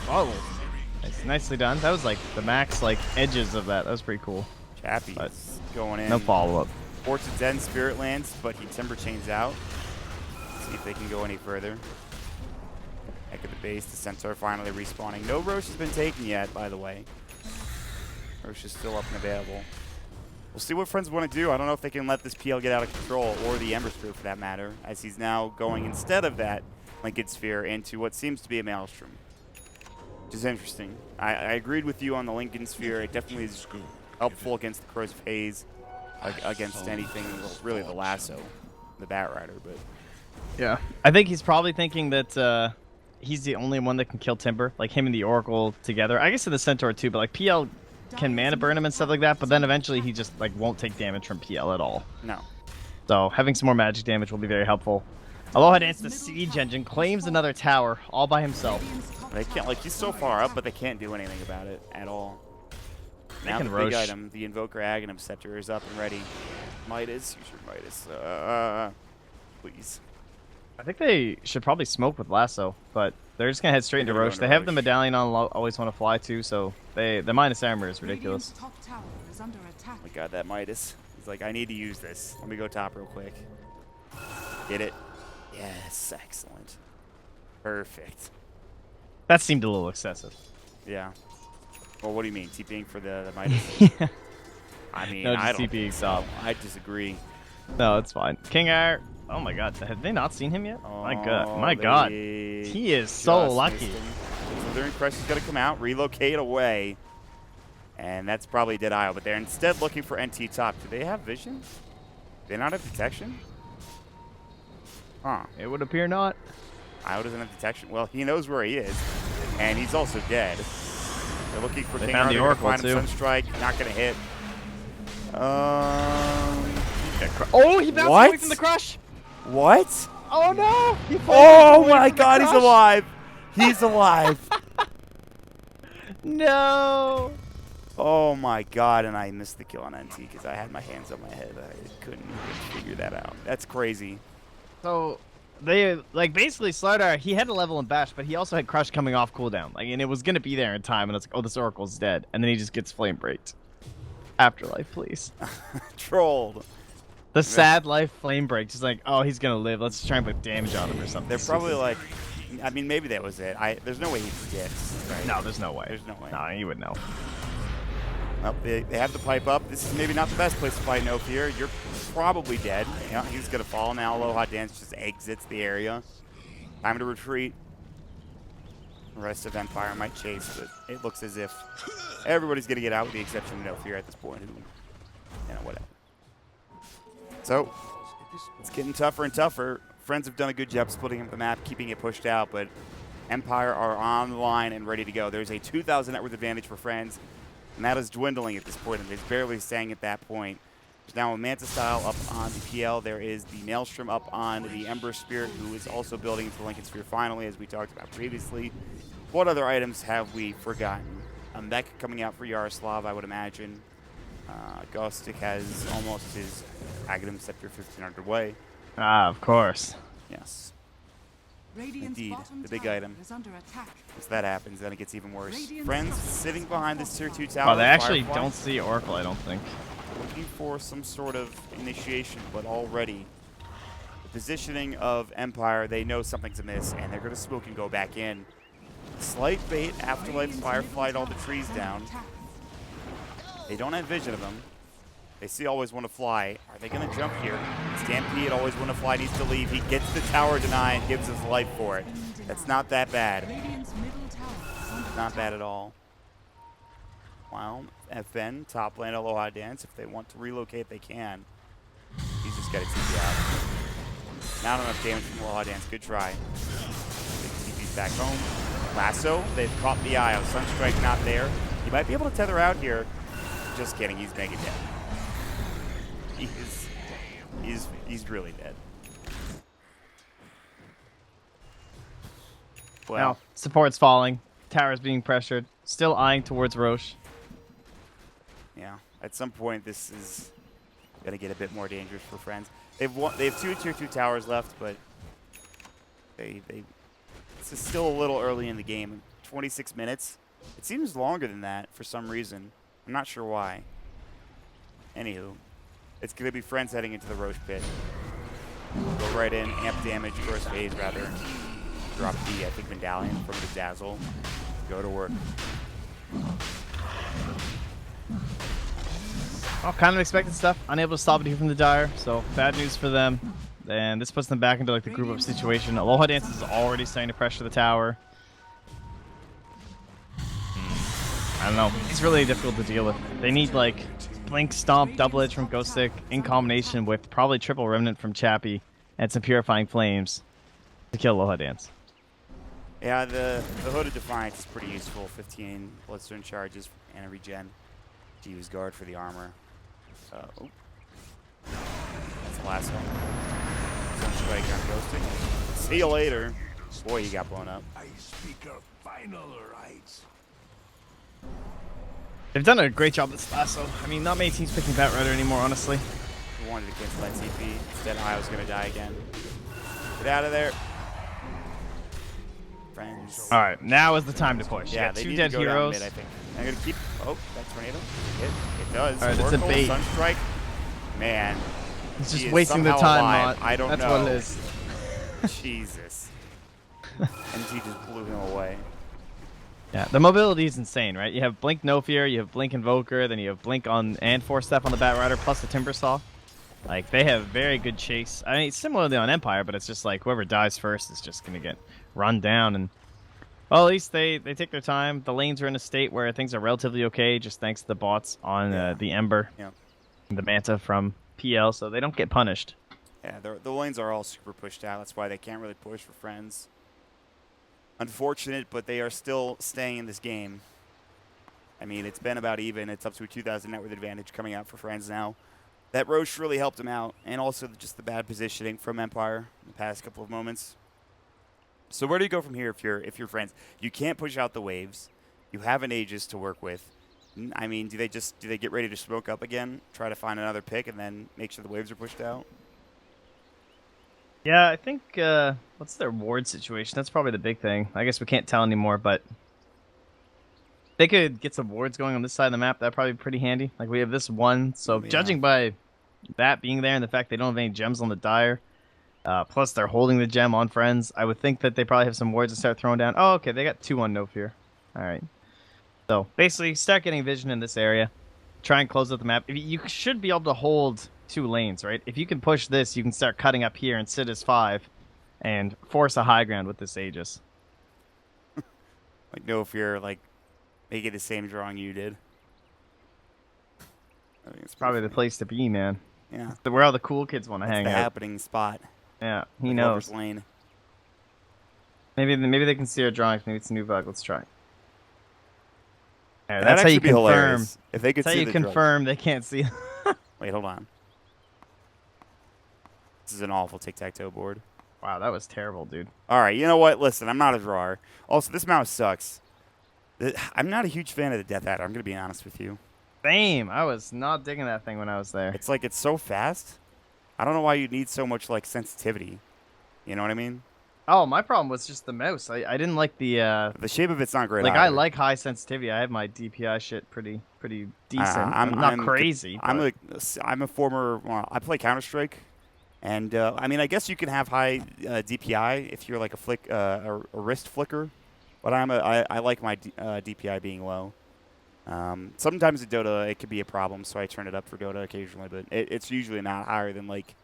nicely done. That was like the max edges of that. That was pretty cool. Chappie's But going in. no follow-up. Fortune's End, Spirit Lands, but he Timber Chains out. See if they can go any further. Heck of the base. The Centaur finally respawning. No Roche has been taken yet, by the way. Roche is still up and available. We'll see what Friends want to do. I don't know if they can let this PL get out of control, or the Ember Spirit for that matter, as he's now going instead of that Linked Sphere into what seems to be a Maelstrom. Which is interesting. I agreed with you on the Lincoln Sphere. It definitely is helpful against the Corrosive Haze, against anything, well, really the Lasso, the Bat Rider, but... Yeah. I think he's probably thinking that he's the only one that can kill Timber, like him and the Oracle together. I guess in the Centaur too, but like PL can mana burn him and stuff like that, but then eventually he just like won't take damage from PL at all. No. So having some more magic damage will be very helpful. Aloha Dance, the Siege Engine, claims another tower all by himself. They can't, like, he's so far up, but they can't do anything about it at all. Now can the Roche. big item, the Invoker Aghanim Scepter is up and ready. Midas, use your Midas. Please. I think they should probably smoke with Lasso, but they're just gonna head straight into They're Roche. going They to have the Roche. medallion on Always Want to Fly too, so the minus armor is ridiculous. Radiant's top tower is under attack. Oh my god, that Midas. He's like, I need to use this. Let me go top real quick. Get it? Yes, excellent. Perfect. That seemed a little excessive. Yeah. Well, what do you mean? TPing for the Midas? Yeah. I mean, No, just I don't TPing think so. stop. I disagree. No, it's fine. King Ar. Oh my god, have they not seen him yet? My god, Oh, my god. they He is so just lucky. missed him. Slithering Crest is going to come out, relocate away. And that's probably Dead Isle, but they're instead looking for NT top. Do they have vision? Do they not have detection? Huh. It would appear not. Io doesn't have detection. Well, he knows where he is, and he's also dead. They're looking for They King found the Arthur to Oracle, find him too. Sunstrike. Not going to hit. Oh, he bounced away from the crush. What? Oh no! He Oh my God, he's alive. He's alive. No. Oh my God, and I missed the kill on NT because I had my hands on my head. I couldn't even figure that out. That's crazy. So they like basically Slardar, he had a level in Bash, but he also had Crush coming off cooldown. Like, and it was gonna be there in time, and it's like, oh, this Oracle's dead, and then he just gets flame breaked. Afterlife, please. Trolled. The sad life flame break. Just like, oh, he's gonna live. Let's try and put damage on him or something. They're probably like, I mean, maybe that was it. There's no way he forgets. Right? No, there's no way. There's no way. No, he would know. Well, they have the pipe up. This is maybe not the best place to fight No Fear. You're probably dead. Yeah, he's gonna fall now. Aloha Dance just exits the area. Time to retreat. The rest of Empire might chase, but it looks as if everybody's gonna get out with the exception of No Fear at this point. Who, you know, whatever. So it's getting tougher and tougher. Friends have done a good job splitting up the map, keeping it pushed out, but Empire are on the line and ready to go. There's a 2,000 net worth advantage for Friends, and that is dwindling at this point, and it's barely staying at that point. There's now a Manta Style up on the PL. There is the Maelstrom up on the Ember Spirit, who is also building for Lincoln Sphere finally, as we talked about previously. What other items have we forgotten? A mech coming out for Yaroslav, I would imagine. Ghostic has almost his Aghanim Scepter 15 underway. Ah, of course. Yes. Radiant's Indeed, bottom the big tower item. is under attack. Once that happens, then it gets even worse. Radiant's Friends top sitting tower behind is this tier 2 hostile. tower. Oh, they actually Firefly, don't see Oracle, I don't think. looking for some sort of initiation, but already the positioning of Empire, they know something's amiss, and they're going to smoke and go back in. Slight bait, Afterlife, Radiant's Firefly, middle all the tower trees is under down. attack. They don't have vision of them. They see always want to fly. Are they going to jump here? Stampede, always want to fly, needs to leave. He gets the tower denied and gives his life for it. That's not that bad. Radiant's middle tower is under Not attack. bad at all. Well, FN, top lane Aloha Dance. If they want to relocate, they can. He's just got a TP out. Not enough damage from Aloha Dance. Good try. TP's back home. Lasso, they've caught the eye. Sunstrike not there. He might be able to tether out here. Just kidding, he's mega dead. He's really dead. Well, Now, support's falling. Tower's being pressured. Still eyeing towards Roche. yeah. At some point, this is gonna get a bit more dangerous for Friends. They have two tier 2 towers left, but this is still a little early in the game. 26 minutes. It seems longer than that for some reason. I'm not sure why. Anywho, it's gonna be Friends heading into the Roche pit. Go right in, amp damage, first phase rather. Drop the, I think, medallion from the Dazzle. Go to work. Oh, kind of expected stuff. Unable to stop it here from the Dire, so bad news for them. And this puts them back into like the group up situation. Aloha Dance is already starting to pressure the tower. I don't know. It's really difficult to deal with. They need like Blink, Stomp, Double Edge from Ghost Stick in combination with probably Triple Remnant from Chappie and some Purifying Flames to kill Aloha Dance. Yeah, the Hooded Defiance is pretty useful. 15 Bloodstone charges and a regen to use guard for the armor. Oh. That's the last one. Sunstrike on Ghosting. See you later. Boy, he got blown up. I speak of final rights. They've done a great job this lasso. I mean, not many teams picking Batrider anymore, honestly. He wanted to cancel that TP. Instead, I was going to die again. Get out of there. Friends. All right, now is the time to push. Yeah, You got they two need dead to go down heroes. mid, I think. I'm going to keep... Oh, that tornado. It does. All right, it's a Oracle, bait. Sunstrike. Man. It's he just is wasting their somehow time, alive. Mott. I don't That's know. what it is. Jesus. NT just blew him away. Yeah, the mobility is insane, right? You have Blink No Fear, you have Blink Invoker, then you have Blink on and Force Step on the Batrider, plus the Timber Saw. Like, they have very good chase. I mean, it's similarly on Empire, but it's just like whoever dies first is just going to get run down. And well, at least they take their time. The lanes are in a state where things are relatively okay, just thanks to the bots on the Ember, and the Manta from PL, so they don't get punished. Yeah, the lanes are all super pushed out. That's why they can't really push for Friends. Unfortunate, but they are still staying in this game. I mean, it's been about even. It's up to a 2,000 net worth advantage coming out for Friends now. That Roche really helped him out, and also just the bad positioning from Empire in the past couple of moments. So where do you go from here if you're Friends? You can't push out the waves. You have an Aegis to work with. I mean, do they get ready to smoke up again, try to find another pick, and then make sure the waves are pushed out? Yeah, I think, what's their ward situation? That's probably the big thing. I guess we can't tell anymore, but they could get some wards going on this side of the map. That'd probably be pretty handy. Like, we have this one, so Yeah. judging by that being there and the fact they don't have any gems on the Dire, plus they're holding the gem on Friends, I would think that they probably have some wards to start throwing down. Oh, okay, they got 2 on No Fear. All right. So, basically, start getting vision in this area. Try and close out the map. You should be able to hold 2 lanes, right? If you can push this, you can start cutting up here and sit as 5 and force a high ground with this Aegis. Like, no fear, like, make it the same drawing you did. I think it's Probably the place to be, man. Yeah. It's where all the cool kids want to That's hang the out. happening spot. Yeah, he Like knows. Lover's Lane. Maybe they can see our drawings. Maybe it's a new bug. Let's try. Alright, That'd that's how you actually be confirm. hilarious if they could That's how see you the drawing. confirm they can't see. Wait, hold on. This is an awful tic-tac-toe board. Wow, that was terrible, dude. All right, you know what? Listen, I'm not a drawer. Also, this mouse sucks. I'm not a huge fan of the Death Adder. I'm going to be honest with you. Same. I was not digging that thing when I was there. It's like it's so fast. I don't know why you need so much like sensitivity. You know what I mean? Oh, my problem was just the mouse. I didn't like the The shape of it's not great. like I either. like high sensitivity. I have my DPI shit pretty decent. I'm not crazy. I'm but- a former. Well, I play Counter Strike, and I mean I guess you can have high DPI if you're like a wrist flicker, but I like my DPI being low. Sometimes in Dota it could be a problem, so I turn it up for Dota occasionally, but it's usually not higher than like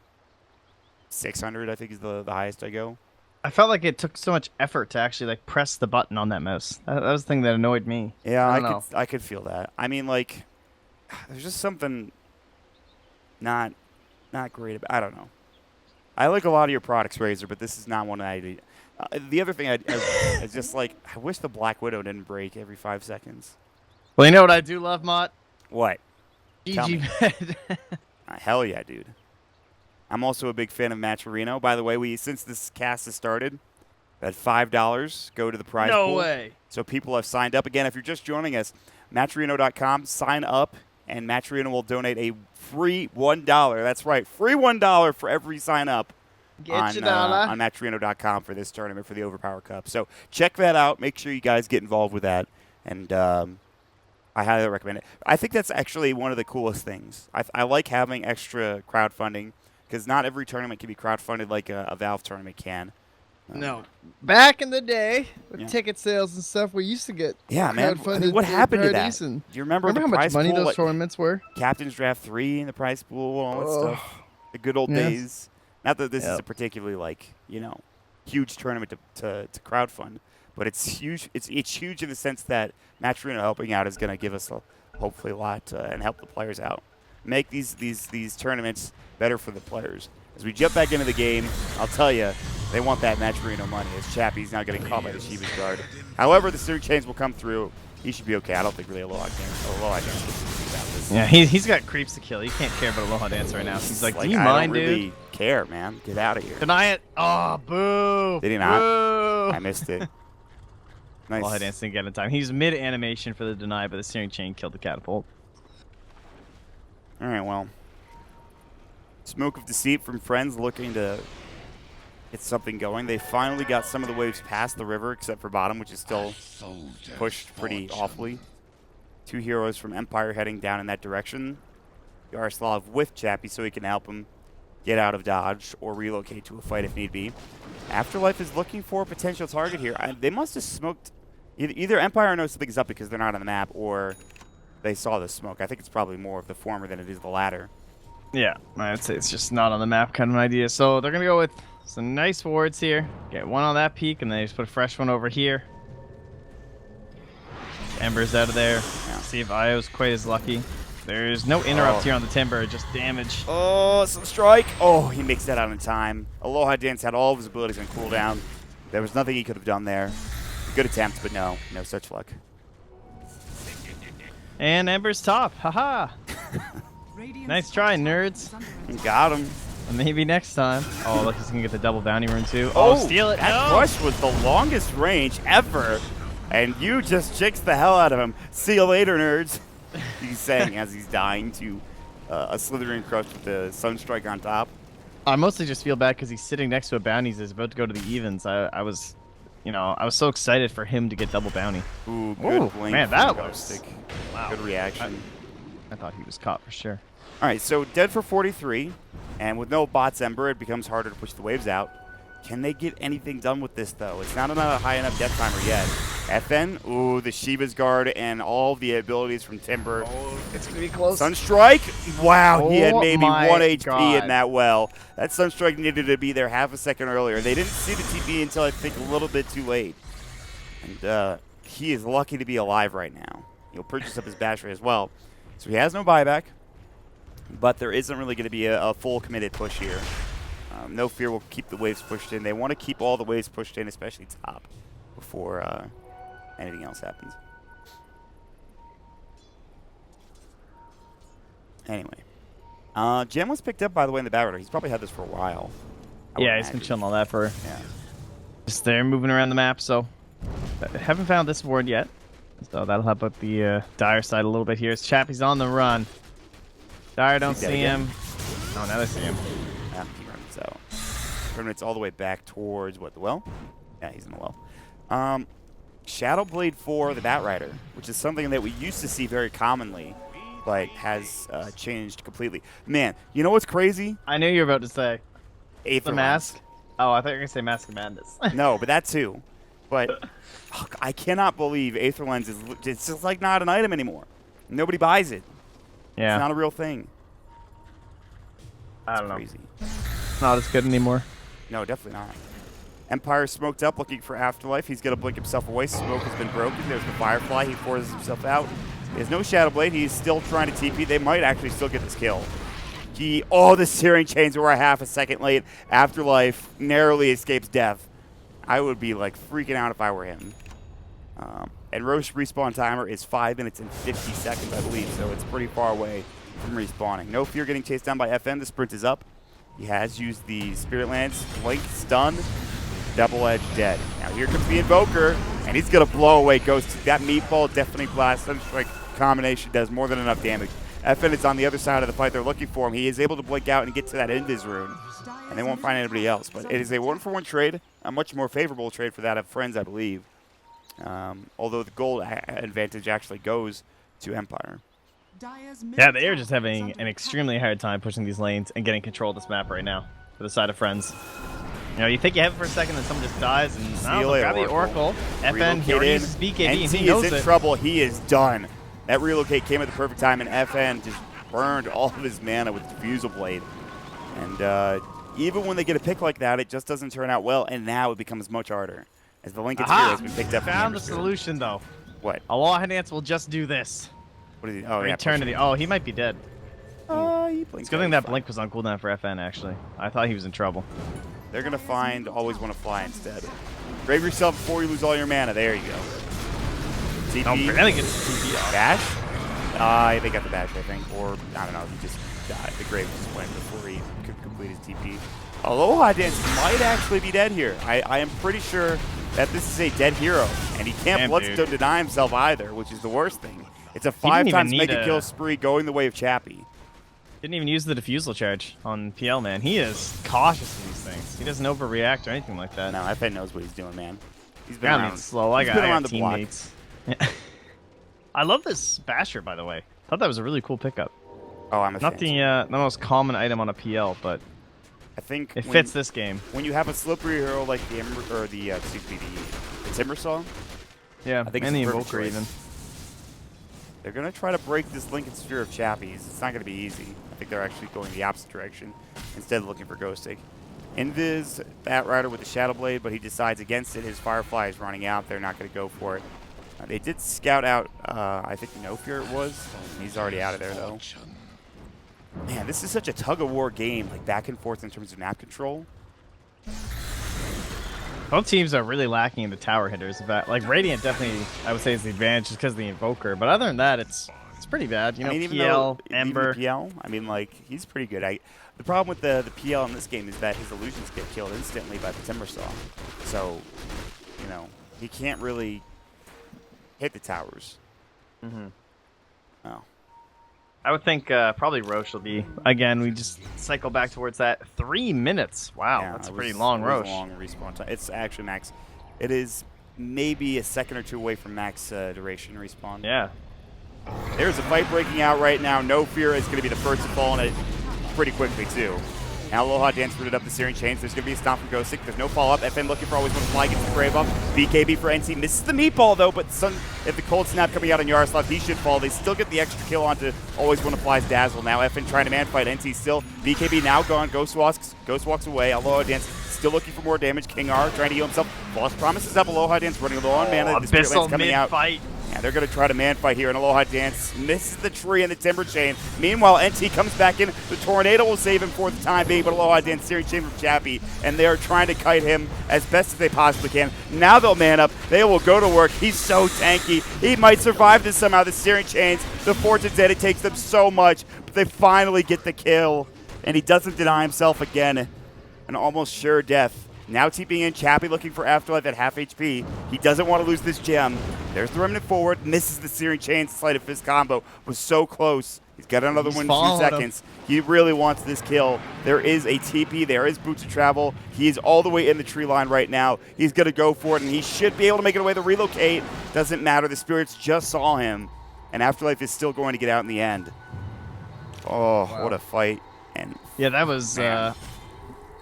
600. I think is the highest I go. I felt like it took so much effort to actually like press the button on that mouse. That was the thing that annoyed me. Yeah, I don't know. I could feel that. I mean, like, there's just something not great about. I don't know. I like a lot of your products, Razor, but this is not one I do. The other thing I just like, I wish the Black Widow didn't break every 5 seconds. Well, you know what I do love, Mott? What? Tell me. GG bed. Hell yeah, dude. I'm also a big fan of Matcherino. By the way, since this cast has started, at $5 go to the prize pool. No way. So people have signed up. Again, if you're just joining us, Matcherino.com, sign up, and Matcherino will donate a free $1. That's right, free $1 for every sign up Get your dollar. on Matcherino.com for this tournament for the Overpower Cup. So check that out. Make sure you guys get involved with that. And I highly recommend it. I think that's actually one of the coolest things. I like having extra crowdfunding because not every tournament can be crowdfunded like a Valve tournament can. No. Back in the day, with Yeah. ticket sales and stuff, we used to get Yeah, man. I mean, crowdfunded what happened to that? parties Do and- you remember the Remember how much prize money pool? those like, tournaments were? Captain's Draft 3 in the prize pool, all that Oh. stuff. The good old Yes. days. Not that this is Yep. a particularly like, huge tournament to crowdfund, but it's huge. It's huge in the sense that Matcherino helping out is going to give us hopefully a lot and help the players out. Make these tournaments better for the players. As we jump back into the game, I'll tell you, they want that Matcherino money as Chappie's now getting caught by the Shiva's guard. However, the Searing Chains will come through. He should be okay. I don't think really Aloha Dance gives a shit about this. Yeah, he's got creeps to kill. He can't care about Aloha Dance right now. He's like, do you I mind, don't really dude? care, man. Get out of here. Deny it. Oh, boo. Did he not? Boo. I missed it. Nice. Aloha Dance didn't get in time. He's mid-animation for the deny, but the Searing Chain killed the catapult. All right, well. Smoke of Deceit from Friends looking to get something going. They finally got some of the waves past the river, except for bottom, which is still pushed pretty awfully. 2 heroes from Empire heading down in that direction. Yaroslav with Chappie so he can help him get out of dodge or relocate to a fight if need be. Afterlife is looking for a potential target here. They must have smoked. Either Empire knows something's up because they're not on the map, or they saw the smoke. I think it's probably more of the former than it is the latter. Yeah, I'd say it's just not on the map kind of an idea. So they're going to go with some nice wards here. Get one on that peak, and then just put a fresh one over here. Ember's out of there. Yeah. See if Io's quite as lucky. There's no interrupt here on the Timber, just damage. Oh, some strike. Oh, he makes that out in time. Aloha Dance had all of his abilities on cooldown. There was nothing he could have done there. Good attempt, but no such luck. And Ember's top. Haha. Radiant's Nice top try, tower nerds. is under attack. Got him. Maybe next time. Oh, look, he's gonna get the double bounty rune too. Oh, steal it. That No. rush was the longest range ever. And you just jinxed the hell out of him. See you later, nerds. He's saying as he's dying to a Slithering Crush with the Sunstrike on top. I mostly just feel bad because he's sitting next to a bounty. He's about to go to the evens. I was, I was so excited for him to get double bounty. Ooh, good Ooh, blink. man, from that Ghostic. Wow. Good reaction. I thought he was caught for sure. All right, so dead for 43, and with no bots Ember, it becomes harder to push the waves out. Can they get anything done with this, though? It's not a high enough death timer yet. FN, ooh, the Shiva's Guard and all the abilities from Timber. Oh, it's going to be close. Sunstrike, wow, he had Oh maybe my 1 HP God. in that well. That Sunstrike needed to be there half a second earlier. They didn't see the TP until I think a little bit too late. And he is lucky to be alive right now. He'll purchase up his Basher as well. So he has no buyback. But there isn't really going to be a full committed push here. No Fear will keep the waves pushed in. They want to keep all the waves pushed in, especially top, before anything else happens. Anyway. Gem was picked up, by the way, in the Battler. He's probably had this for a while. Yeah, he's been chilling on that for Yeah. just there moving around the map. So haven't found this ward yet. So that'll help out the Dire side a little bit here. Chappie's on the run. Dire don't see him. Oh, now they see him. Yeah, he runs out. Permanent's all the way back towards, what, the well? Yeah, he's in the well. Shadowblade for the Batrider, which is something that we used to see very commonly, but has changed completely. Man, you know what's crazy? I knew you were about to say the Aetherlands. mask. Oh, I thought you were going to say Mask of Madness. No, but that too. But I cannot believe Aetherlens is it's just like not an item anymore. Nobody buys it. Yeah. It's not a real thing. I don't know. Crazy. Not as good anymore. No, definitely not. Empire smoked up, looking for Afterlife. He's going to blink himself away. Smoke has been broken. There's the Firefly. He forces himself out. He has no Shadowblade. He's still trying to TP. They might actually still get this kill. Oh, the Searing Chains were a half a second late. Afterlife narrowly escapes death. I would be like freaking out if I were him. And Roche respawn timer is 5 minutes and 50 seconds, I believe, so it's pretty far away from respawning. No Fear getting chased down by FN. The sprint is up. He has used the Spirit Lance. Blink, stun, Double Edge dead. Now here comes the Invoker, and he's going to blow away Ghost. That Meatball definitely blast. Like combination does more than enough damage. FN is on the other side of the fight. They're looking for him. He is able to blink out and get to that Invis rune, and they won't find anybody else. But it is a 1-for-1 trade, a much more favorable trade for that of Friends, I believe. Although the gold advantage actually goes to Empire. Yeah, they are just having an extremely hard time pushing these lanes and getting control of this map right now for the side of Friends. You know, you think you have it for a second, then someone just dies, and grab the Oracle. FN, he already uses BKB, and he knows is in it. trouble. He is done. That relocate came at the perfect time, and FN just burned all of his mana with Diffusal Blade. And even when they get a pick like that, it just doesn't turn out well, and now it becomes much harder. As the Lincoln Sphere has been picked up. Found the solution, though. What? A wall dance will just do this. What is he? Oh, yeah. Eternity. Oh, he might be dead. He blinked. It's a good thing that blink was on cooldown for FN, actually. I thought he was in trouble. They're going to find Always Want to Fly instead. Grave yourself before you lose all your mana. There you go. TP. Oh, barely gets the TP off. Bash? They got the bash, I think. Or, I don't know, he just died. The Grave just went before he could complete his TP. Aloha Dance might actually be dead here. I am pretty sure that this is a dead hero. And he can't Bloodstone deny himself either, which is the worst thing. It's a 5 times mega kill spree going the way of Chappie. Didn't even use the diffusal charge on PL, man. He is cautious of these things. He doesn't overreact or anything like that. No, FN knows what he's doing, man. He's been around. Slow. I got around the teammates. I love this Basher, by the way. Thought that was a really cool pickup. Oh, I'm a Not fan. the most common item on a PL, but I think it fits this game. When you have a slippery hero like the the Timbersaw, yeah, I think and the it's a perfect Invoker choice. even. They're gonna try to break this Lincoln Sphere of Chappies. It's not gonna be easy. I think they're actually going the opposite direction instead of looking for Ghostic. Invis, Batrider with the Shadow Blade, but he decides against it. His Firefly is running out. They're not gonna go for it. They did scout out, I think No Fear it was. He's already out of there though. Man, this is such a tug-of-war game, like back and forth in terms of map control. Both teams are really lacking in the tower hitters. Like Radiant definitely, I would say, is the advantage just because of the Invoker. But other than that, it's It's pretty bad. You know, I mean, even PL, though, Ember. even the PL, I mean, like, he's pretty good. The problem with the PL in this game is that his illusions get killed instantly by the Timber Saw. So, you know, he can't really hit the towers. Oh. I would think probably Roche will be. Again, we just cycle back towards that. 3 minutes. Wow, Yeah, that's a it pretty was- long it was Roche. a long respawn time. It's actually max. It is maybe a second or two away from max duration respawn. Yeah. There's a fight breaking out right now. No Fear is going to be the first to fall on it pretty quickly, too. Now Aloha Dance rooted up the searing chains. There's going to be a stomp from Ghostic. There's no follow-up. FN looking for always one fly, gets the brave up. BKB for NC misses the meatball, though, but if the cold snap coming out on Yaroslav, he should fall. They still get the extra kill onto always one to fly's Dazzle. Now FN trying to man fight. NC still. BKB now gone. Ghost walks away. Aloha Dance still looking for more damage. King R trying to heal himself. Lost promises up. Aloha Dance running low on mana. The Spirit Abyssal Land's coming out. mid-fight. Yeah, they're going to try to man fight here, and Aloha Dance misses the tree and the Timber Chain. Meanwhile, NT comes back in. The Tornado will save him for the time being, but Aloha Dance searing chain from Chappie, and they are trying to kite him as best as they possibly can. Now they'll man up. They will go to work. He's so tanky. He might survive this somehow. The searing chains, the Fortune's Dead, it takes them so much, but they finally get the kill, and he doesn't deny himself again. An almost sure death. Now TPing in, Chappie looking for Afterlife at half HP. He doesn't want to lose this gem. There's the Remnant forward, misses the Searing Chain, Sleight of Fist combo. Was so close. He's got another one in a few seconds. He really wants this kill. There is a TP, there is Boots of Travel. He is all the way in the tree line right now. He's going to go for it, and he should be able to make it away to relocate. Doesn't matter, the Spirits just saw him. And Afterlife is still going to get out in the end. Oh, wow. What a fight. And yeah, that was...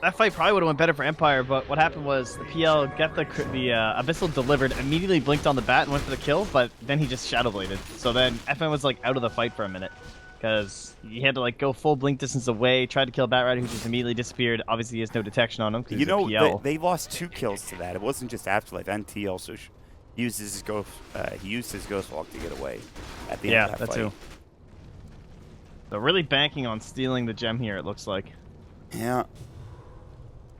that fight probably would have went better for Empire, but what happened was the PL got the Abyssal delivered, immediately blinked on the bat and went for the kill, but then he just Shadow Bladed. So then FN was like out of the fight for a minute because he had to like go full blink distance away, tried to kill Bat Rider, who just immediately disappeared. Obviously, he has no detection on him because he's a PL. They lost 2 kills to that. It wasn't just Afterlife. NT also used his Ghost. He used his Ghost Walk to get away at the end of that fight. Too. So really banking on stealing the gem here, it looks like. Yeah.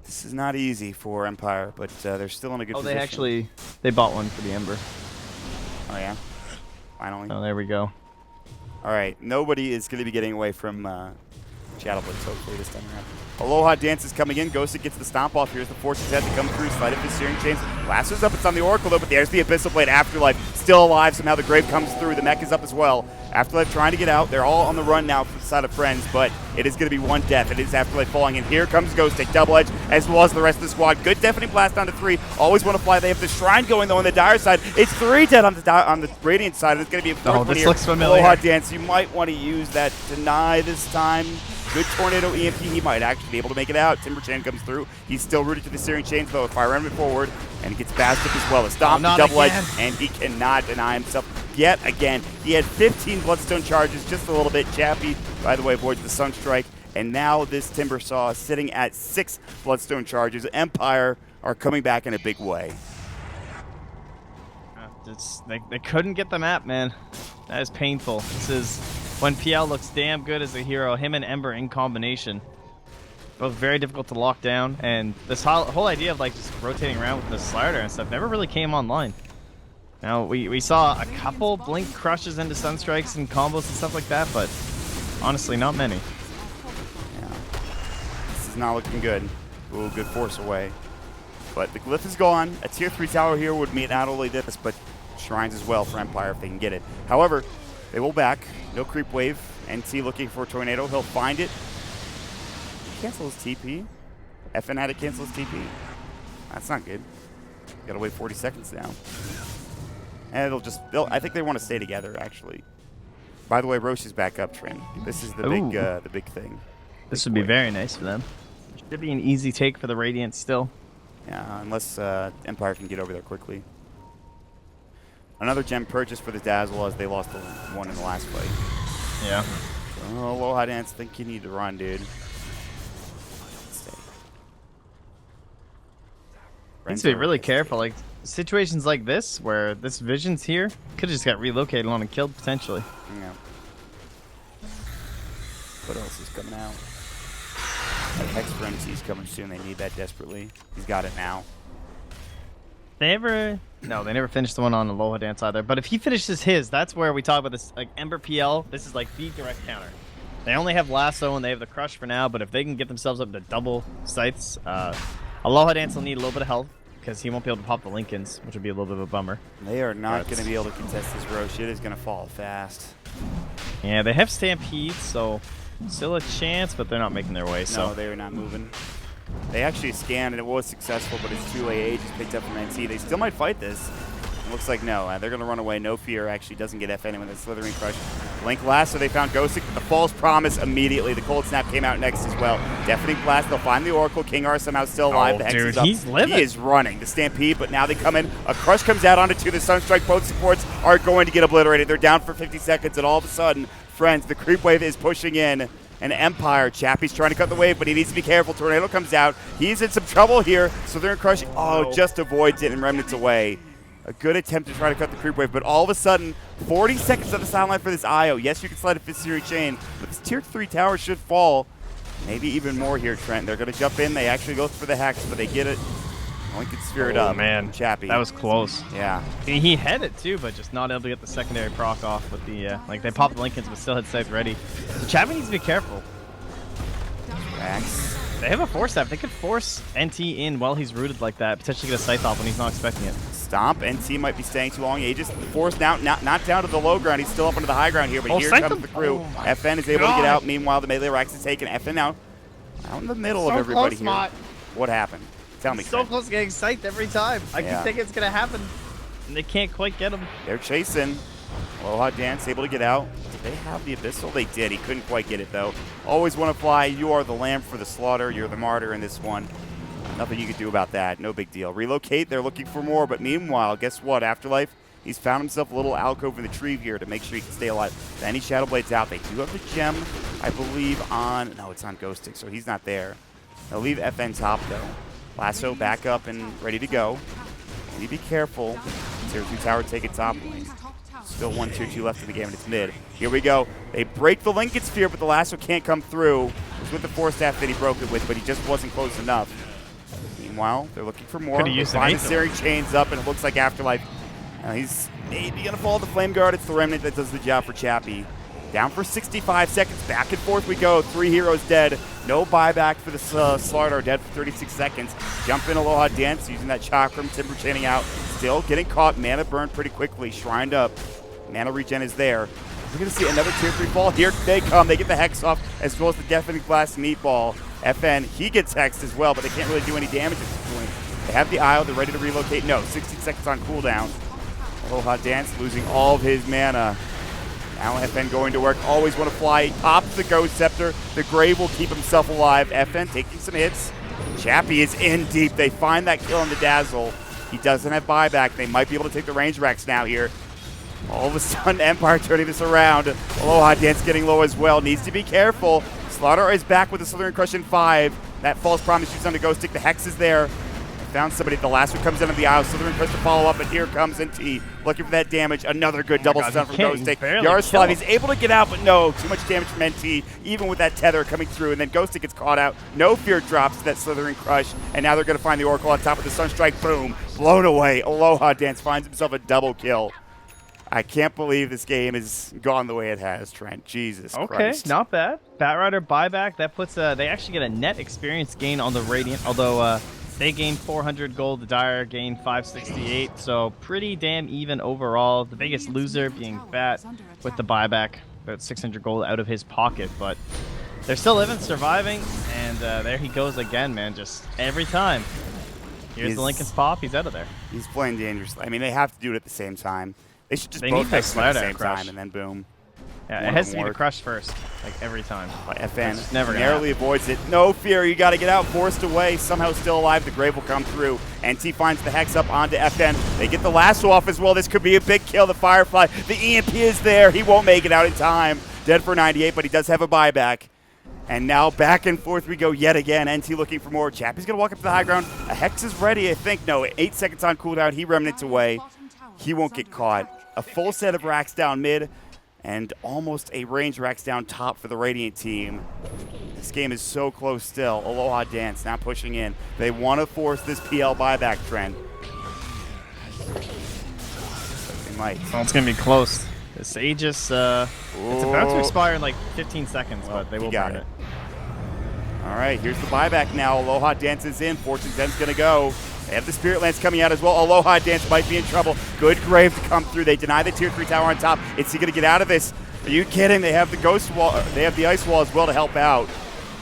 This is not easy for Empire, but they're still in a good position. They bought one for the Ember. Oh, yeah? Finally. Oh, there we go. All right. Nobody is going to be getting away from Shadow Blitz, hopefully, this time around. Aloha Dance is coming in. Ghosted gets the stomp off. Here's the Fortune's Head to come through. Sleight of his Searing Chains. Lasso's up. It's on the Oracle, though, but there's the Abyssal Blade. Afterlife still alive. Somehow the Grave comes through. The mech is up as well. Afterlife trying to get out. They're all on the run now from the side of Friends, but it is going to be one death. It is Afterlife falling in. Here comes Ghostic. Double Edge, as well as the rest of the squad. Good deafening blast down to 3. Always want to fly. They have the Shrine going, though, on the Dire side. It's 3 dead on the Radiant side. It's going to be a 4th one this here. looks familiar. Aloha Dance, you might want to use that Deny this time. Good Tornado EMP. He might actually be able to make it out. Timber Chain comes through. He's still rooted to the Searing Chains, though. A Fire Remnant forward, and he gets bashed up as well. A stomp, double edge, and he cannot deny himself yet again. He had 15 Bloodstone charges, just a little bit. Chappie, by the way, avoids the Sunstrike. And now this Timber Saw is sitting at 6 Bloodstone charges. Empire are coming back in a big way. They couldn't get the map, man. That is painful. This is when PL looks damn good as a hero. Him and Ember in combination. Both very difficult to lock down. And this whole idea of like just rotating around with the slider and stuff never really came online. Now, we saw a couple blink crushes into Sunstrikes and combos and stuff like that, but honestly, not many. Yeah. This is not looking good. Ooh, good force away. But the Glyph is gone. A tier 3 tower here would mean not only this, but Shrines as well for Empire if they can get it. However, they will back. No creep wave. NT looking for a Tornado. He'll find it. Cancel his TP. FN had to cancel his TP. That's not good. Gotta wait 40 seconds now. And I think they want to stay together, actually. By the way, Roche is back up, Trin. This is the big thing. This would be very nice for them. Should be an easy take for the Radiant still. Yeah, unless Empire can get over there quickly. Another gem purchase for the Dazzle as they lost the one in the last fight. Yeah. Oh, Aloha Dance, think you need to run, dude. Needs to be really careful. Like situations like this, where this Vision's here, could have just got relocated on and killed potentially. Yeah. What else is coming out? Hex Frenzy's coming soon. They need that desperately. He's got it now. They ever No, they never finished the one on Aloha Dance either. But if he finishes his, that's where we talk about this. Like Ember PL, this is like the direct counter. They only have Lasso and they have the Crush for now, but if they can get themselves up to double scythes, Aloha Dance will need a little bit of help because he won't be able to pop the Lincolns, which would be a little bit of a bummer. They are not going to be able to contest this Roche. It is going to fall fast. Yeah, they have Stampede, so still a chance, but they're not making their way. So no, they are not moving. They actually scanned and it was successful, but it's too late. Just picked up from NT. They still might fight this. It looks like no. They're going to run away. No Fear actually doesn't get FN with a Slithering Crush. Blink Blast, so they found Ghostic. The False Promise immediately. The Cold Snap came out next as well. Deafening Blast. They'll find the Oracle. King R somehow still alive. Oh, the Hex dude, is up. he's living. He is running. The Stampede, but now they come in. A Crush comes out onto two. The Sunstrike. Both supports are going to get obliterated. They're down for 50 seconds, and all of a sudden, friends, the Creep Wave is pushing in. An Empire. Chappie's trying to cut the wave, but he needs to be careful. Tornado comes out. He's in some trouble here. So they're crushing. Oh, just avoids it and Remnants away. A good attempt to try to cut the creep wave, but all of a sudden, 40 seconds of the sideline for this IO. Yes, you can slide a Fifth Series chain, but this Tier 3 tower should fall. Maybe even more here, Trent. They're going to jump in. They actually go for the Hex, but they get it. Lincoln Spirit up. Man, Chappie. That was close. Yeah. He had it too, but just not able to get the secondary proc off with the, like they popped the Lincolns, but still had Scythe ready. So Chappie needs to be careful. Max. They have a Force Staff. They could force NT in while he's rooted like that, potentially get a Scythe off when he's not expecting it. Stomp. NT might be staying too long. Aegis forced now, not down to the low ground. He's still up into the high ground here, but here comes the crew. FN is able to get out. Meanwhile, the melee racks is taken. FN now out in the middle of everybody here. What happened? Tell me. So close to getting Scythed every time. I keep thinking it's going to happen, and they can't quite get him. They're chasing. Aloha Dance able to get out. Did they have the Abyssal? They did. He couldn't quite get it, though. Always want to fly. You are the lamb for the slaughter. You're the martyr in this one. Nothing you can do about that. No big deal. Relocate. They're looking for more. But meanwhile, guess what? Afterlife, he's found himself a little alcove in the tree here to make sure he can stay alive. Then he Shadow Blades out. They do have the gem, I believe, on... No, it's on Ghostic, so he's not there. They'll leave FN top, though. Lasso back up and ready to go. You need to be careful. Tier 2 tower taking top lane. Still 1 Tier 2 left in the game, and it's mid. Here we go. They break the Lincoln Sphere, but the Lasso can't come through. It was with the Force Staff that he broke it with, but he just wasn't close enough. Meanwhile, they're looking for more. They find the Searing Chains up, and it looks like Afterlife. He's maybe going to fall the Flame Guard. It's the Remnant that does the job for Chappie. Down for 65 seconds. Back and forth we go. 3 heroes dead. No buyback for the Slardar. Dead for 36 seconds. Jump in Aloha Dance using that Chakram. Timber chaining out. Still getting caught. Mana burned pretty quickly. Shrined up. Mana regen is there. We're going to see another Tier 3 fall. Here they come. They get the Hex off as well as the Deafening Blast Meatball. FN, he gets hexed as well, but they can't really do any damage at this point. They have the Isle. They're ready to relocate. No, 16 seconds on cooldown. Aloha Dance losing all of his mana. Now FN going to work. Always want to fly. Pops the Ghost Scepter. The Grave will keep himself alive. FN taking some hits. Chappie is in deep. They find that kill on the Dazzle. He doesn't have buyback. They might be able to take the range racks now here. All of a sudden, Empire turning this around. Aloha Dance getting low as well. Needs to be careful. Slaughter is back with the Slithering Crush in 5. That False Promise shoots on the Ghost Stick. The Hex is there. Found somebody. The last one comes into the Isle. Slithering Crush to follow up, and here comes NT. Looking for that damage. Another good double stun from Ghost Stick. Yaroslav, he's able to get out, but no. Too much damage from NT, even with that tether coming through. And then Ghost Stick gets caught out. No Fear drops to that Slithering Crush. And now they're going to find the Oracle on top of the Sunstrike. Boom. Blown away. Aloha Dance finds himself a double kill. I can't believe this game has gone the way it has, Trent. Jesus Christ. Okay, not bad. Batrider buyback. That puts they actually get a net experience gain on the Radiant, although they gain 400 gold. The Dire gain 568, so pretty damn even overall. The biggest loser being Bat with the buyback, about 600 gold out of his pocket, but they're still living, surviving, and there he goes again, man. Just every time. Here's the Lincoln's pop. He's out of there. He's playing dangerously. I mean, they have to do it at the same time. They should just they both need at the same time, and then boom. Yeah, it has to be the Crush first, like every time. But FN never narrowly avoids it. No Fear, you got to get out, forced away. Somehow still alive, the Grave will come through. NT finds the Hex up onto FN. They get the Lasso off as well. This could be a big kill. The Firefly, the EMP is there. He won't make it out in time. Dead for 98, but he does have a buyback. And now back and forth we go yet again. NT looking for more. Chappie's going to walk up to the high ground. A Hex is ready, I think. No, 8 seconds on cooldown. He Remnants away. He won't get caught. A full set of racks down mid and almost a range racks down top for the Radiant team. This game is so close still. Aloha Dance now pushing in. They want to force this PL buyback trend. might. Oh, it's gonna be close. This Aegis, it's about to expire in like 15 seconds, but they will burn it. All right, here's the buyback now. Aloha dances in. Fortune's End's going to go. They have the Spirit Lance coming out as well. Aloha Dance might be in trouble. Good Grave to come through. They deny the Tier 3 tower on top. Is he going to get out of this? Are you kidding? They have the Ghost Wall. They have the Ice Wall as well to help out.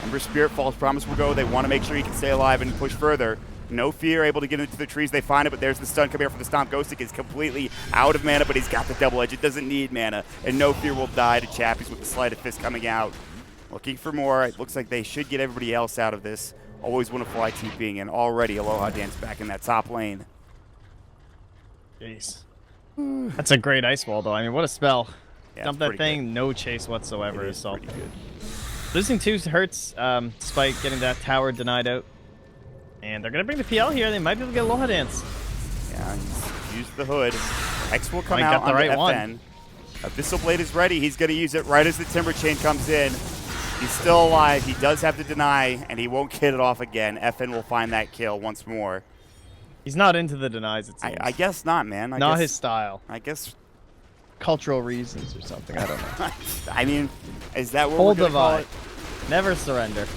Ember Spirit, False Promise will go. They want to make sure he can stay alive and push further. No Fear, able to get into the trees. They find it, but there's the stun coming out from the Stomp. Ghostic is completely out of mana, but he's got the double edge. It doesn't need mana. And No Fear will die to Chappies with the Sleight of Fist coming out. Looking for more. It looks like they should get everybody else out of this. Always want to fly TPing, and already Aloha Dance back in that top lane. Jeez. That's a great Ice Wall, though. I mean, what a spell. Yeah, Dump that thing, good. no chase whatsoever. It is So pretty good. losing 2 hurts, despite getting that tower denied out. And they're going to bring the PL here. They might be able to get Aloha Dance. Yeah, he's used the hood. Hex will come Might out got the onto right FN. one. Abyssal Blade is ready. He's going to use it right as the Timber Chain comes in. He's still alive. He does have to deny, and he won't get it off again. FN will find that kill once more. He's not into the denies, it seems. I guess not, man. I not guess, his style. I guess. Cultural reasons or something. I don't know. I mean, is that what Hold we're the going to call vibe. it? Never surrender.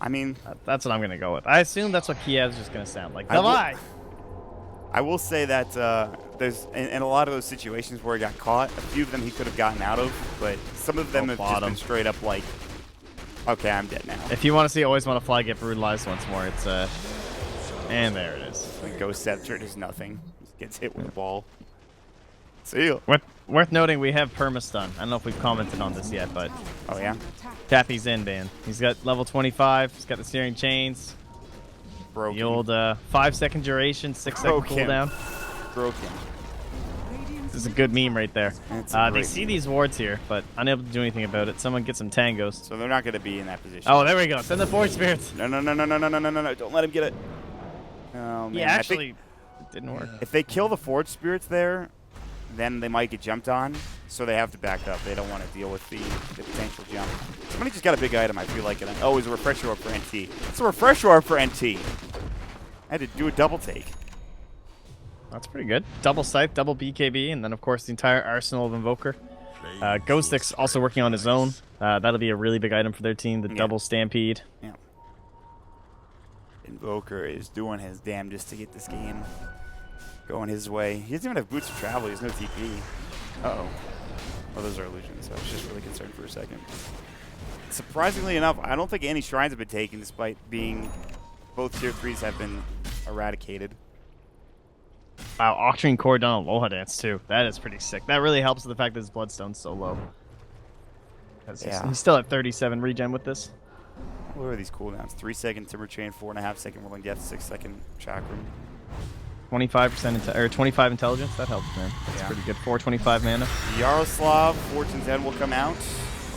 I mean, That's what I'm going to go with. I assume that's what Kiev's just going to sound like. I will- Davai! I will say that there's in a lot of those situations where he got caught, a few of them he could have gotten out of, but some of them have just been straight up like, okay, I'm dead now. If you want to see Always Want to Fly get brutalized once more, it's and there it is. The Ghost Scepter does nothing. Just gets hit with a ball. See you. Worth noting, we have permastun. I don't know if we've commented on this yet, but Oh yeah, Chappie's in, man. He's got level 25. He's got the Searing Chains. broken. The old 5-second duration, 6-second Broken. cooldown. Broken. This is a good meme right there. That's a They great see meme. these wards here, but unable to do anything about it. Someone get some tangos. So they're not going to be in that position. Oh, there we go. Send the Forge Spirits. No, no, no, no, no, no, no, no, no, no! Don't let him get it. Oh man, Yeah, I think actually, it didn't work. if they kill the Forge Spirits there, then they might get jumped on. So they have to back up. They don't want to deal with the potential jump. Somebody just got a big item. I feel like it. Oh, it's a refresher orb for NT. It's a refresher orb for NT. I had to do a double take. That's pretty good. Double Scythe, double BKB, and then, of course, the entire arsenal of Invoker. Ghostic's also working on his own. That'll be a really big item for their team, the double Stampede. Yeah. Invoker is doing his damnedest to get this game going his way. He doesn't even have boots of travel. He has no TP. Uh-oh. Oh, those are illusions. I was just really concerned for a second. Surprisingly enough, I don't think any shrines have been taken, despite being both tier 3s have been eradicated. Wow, Octarine Core done on Aloha Dance, too. That is pretty sick. That really helps with the fact that his Bloodstone's so low. Yeah. He's still at 37 regen with this. What are these cooldowns? 3-second Timber Chain, 4.5-second Whirling Death, 6-second Chakram. 25 intelligence. That helps, man. That's pretty good. 425 mana. Yaroslav, Fortune's End will come out.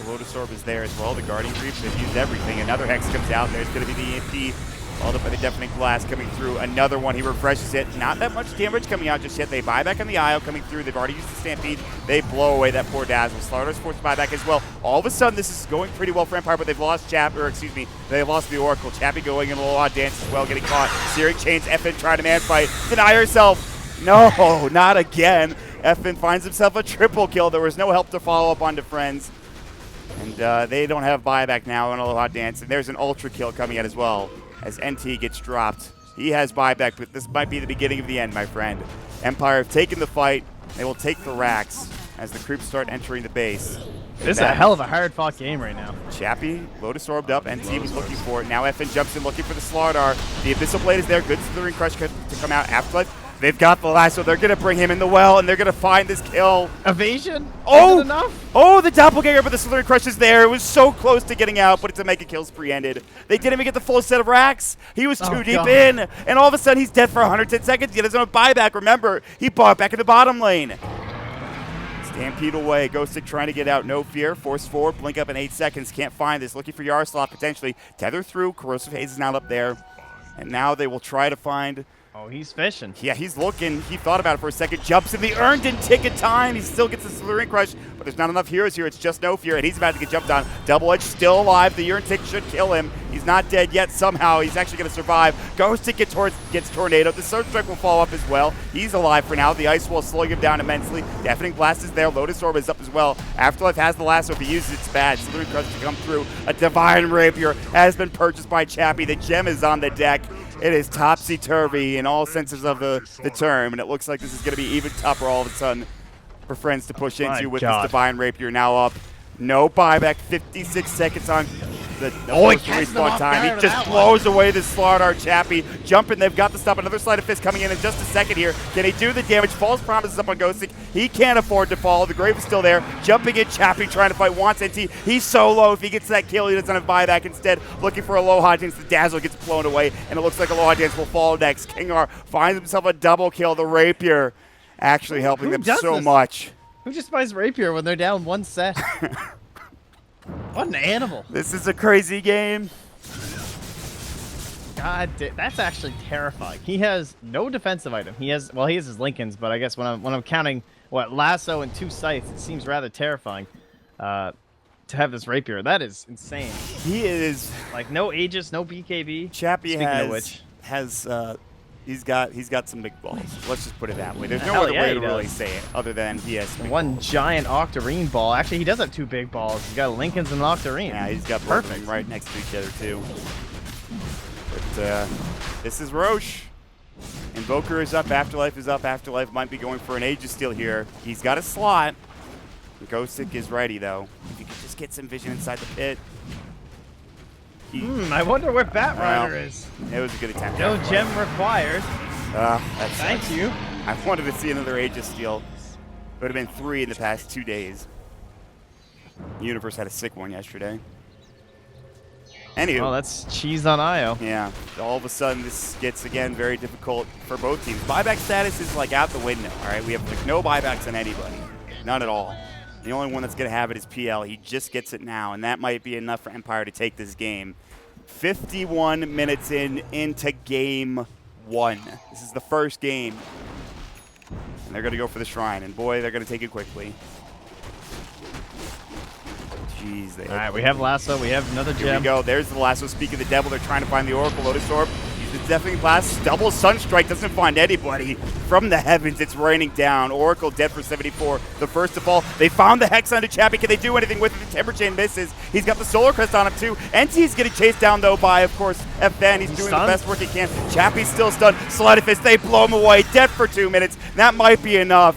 The Lotus Orb is there as well. The Guardian Creeps have used everything. Another Hex comes out. There's going to be the EMP. Followed up by the Deafening Blast coming through. Another one. He refreshes it. Not that much damage coming out just yet. They buy back on the Isle coming through. They've already used the Stampede. They blow away that poor Dazzle. Slaughter's forced to buy back as well. All of a sudden, this is going pretty well for Empire, but they've lost they lost the Oracle. Chappie going in Aloha Dance as well, getting caught. Searing Chains, FN trying to man fight. Deny herself. No, not again. FN finds himself a triple kill. There was no help to follow up onto friends. And they don't have buyback now in Aloha Dance. And there's an ultra kill coming out as well as NT gets dropped. He has buyback, but this might be the beginning of the end, my friend. Empire have taken the fight. They will take the racks as the creeps start entering the base. This is a hell of a hard-fought game right now. Chappie, Lotus Orbed up. NT was looking for it. Now FN jumps in looking for the Slardar. The Abyssal Blade is there. Good Slithering Crush to come out. Afterlife. They've got the last, so they're going to bring him in the well, and they're going to find this kill. Evasion? Oh! Is it enough? Oh, the Doppelganger, but the Slithering Crush is there. It was so close to getting out, but it's a mega kill spree ended. They didn't even get the full set of racks. He was too deep in, and all of a sudden he's dead for 110 seconds. He doesn't have buyback. Remember, he bought back in the bottom lane. Stampede away. Ghostic trying to get out. No fear. Force forward. Blink up in 8 seconds. Can't find this. Looking for Yaroslav potentially. Tether through. Corrosive Haze is not up there. And now they will try to find Oh, he's fishing. Yeah, he's looking. He thought about it for a second. Jumps in the urn, didn't take a time. He still gets the Slithering Crush, but there's not enough heroes here. It's just No Fear, and he's about to get jumped on. Double Edge still alive. The urn tick should kill him. He's not dead yet somehow. He's actually going to survive. Ghost Tick gets Tornado. The Surge Strike will fall up as well. He's alive for now. The Ice Wall slowing him down immensely. Deafening Blast is there. Lotus Orb is up as well. Afterlife has the lasso. If he uses it, it's bad. Slithering Crush to come through. A Divine Rapier has been purchased by Chappie. The gem is on the deck. It is topsy-turvy in all senses of the term, and it looks like this is going to be even tougher all of a sudden for Friends to push into with this Divine Rapier now up. No buyback, 56 seconds on the respawn time. He just blows away the Slardar Chappie. Jumping, they've got the stop. Another Sleight of Fist coming in just a second here. Can he do the damage? False Promises up on Ghostic. He can't afford to fall. The Grave is still there. Jumping in, Chappie trying to fight, wants NT. He's so low. If he gets that kill, he doesn't have buyback. Instead, looking for Aloha Dance. The Dazzle gets blown away, and it looks like Aloha Dance will fall next. Kingar finds himself a double kill. The Rapier actually helping them so much. Who just buys Rapier when they're down one set? What an animal. This is a crazy game. God, that's actually terrifying. He has no defensive item. He has his Lincolns, but I guess when I'm counting lasso and 2 scythes, it seems rather terrifying to have this Rapier. That is insane. He is like no Aegis, no BKB. Chappie he's got some big balls. Let's just put it that way. There's no other way to really say it other than he has one giant Octarine ball. Actually, he does have 2 big balls. He's got Lincolns and an Octarine. Yeah, he's got both of them right next to each other too. But this is Roche. Invoker is up. Afterlife is up. Afterlife might be going for an Aegis steal here. He's got a slot. Ghostic is ready though. If he could just get some vision inside the pit. I wonder where Batrider is. It was a good attempt. No gem required. Thank you. I wanted to see another Aegis steal. It would have been 3 in the past 2 days. Universe had a sick one yesterday. Anywho. Oh, that's cheese on IO. Yeah. All of a sudden, this gets, again, very difficult for both teams. Buyback status is, like, out the window, all right? We have, like, no buybacks on anybody. None at all. The only one that's going to have it is PL. He just gets it now, and that might be enough for Empire to take this game. 51 minutes into game 1. This is the first game. And they're going to go for the Shrine, and boy, they're going to take it quickly. Jeez. All right, we have lasso. We have another gem. Here we go. There's the lasso. Speak of the devil, they're trying to find the Oracle. Lotus Orb. He's the Deafening Blast. Double Sunstrike. Doesn't find anybody. From the heavens, it's raining down. Oracle dead for 74. The first to fall. They found the Hex onto Chappie. Can they do anything with it? The Temper Chain misses. He's got the Solar Crest on him, too. NT's getting chased down, though, by, of course, FN. He's doing the best work he can. Chappie's still stunned. Sleight of Fist. They blow him away. Dead for 2 minutes. That might be enough.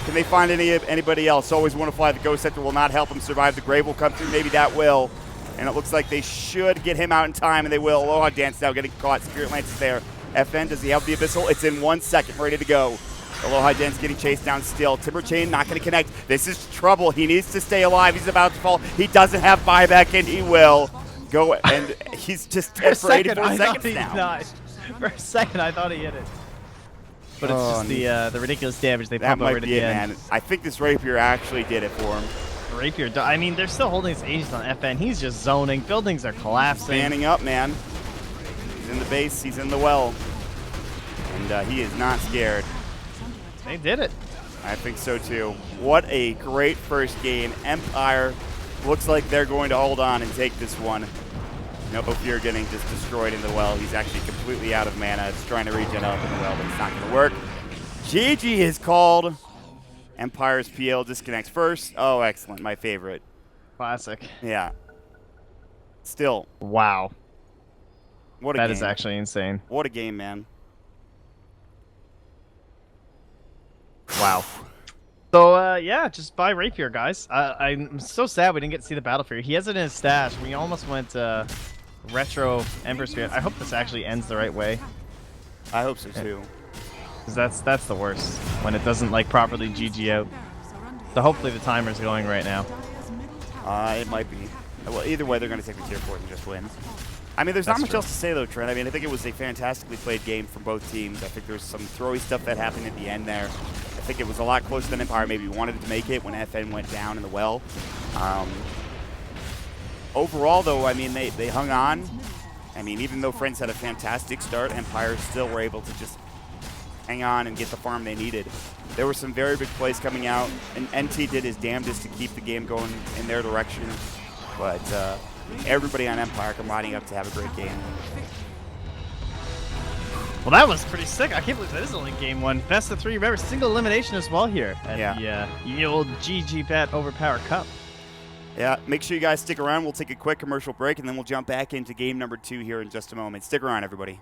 Can they find anybody else? Always want to fly. The Ghost Scepter will not help him survive. The Grave will come through. Maybe that will. And it looks like they should get him out in time, and they will. Aloha Dance now getting caught. Spirit Lance is there. FN, does he have the Abyssal? It's in 1 second, ready to go. Aloha Dance getting chased down still. Timber Chain not going to connect. This is trouble. He needs to stay alive. He's about to fall. He doesn't have buyback, and he will go. And he's just dead for 84 seconds now. For a second, I thought he hit it. But it's just the ridiculous damage they pump over to the end. Man. I think this Rapier actually did it for him. Rapier, I mean, they're still holding his Aegis on FN. He's just zoning. Buildings are collapsing. Fanning up, man. He's in the base. He's in the well. And he is not scared. They did it. I think so, too. What a great first game. Empire looks like they're going to hold on and take this one. No Fear getting just destroyed in the well. He's actually completely out of mana. It's trying to regen up in the well, but it's not going to work. GG is called. Empire's PL disconnects first. Oh, excellent. My favorite. Classic. Yeah. Still. Wow. What a game. That is actually insane. What a game, man. Wow. So, yeah, just buy Rapier, guys. I'm so sad we didn't get to see the Battlefield. He has it in his stash. We almost went retro Ember Spirit. I hope this actually ends the right way. I hope so, too. Because that's the worst, when it doesn't, like, properly GG out. So hopefully the timer's going right now. It might be. Well, either way, they're going to take the tier 4 and just win. I mean, there's not much else to say, though, Trent. I mean, I think it was a fantastically played game from both teams. I think there was some throwy stuff that happened at the end there. I think it was a lot closer than Empire maybe wanted to make it when FN went down in the well. Overall, though, I mean, they hung on. I mean, even though Friends had a fantastic start, Empire still were able to just hang on and get the farm they needed. There were some very big plays coming out, and NT did his damnedest to keep the game going in their direction. But everybody on Empire combining up to have a great game. Well, that was pretty sick. I can't believe that is only game 1. Best of 3. Remember, single elimination as well here at the old GG Bet Overpower Cup. Yeah, make sure you guys stick around. We'll take a quick commercial break, and then we'll jump back into game number 2 here in just a moment. Stick around, everybody.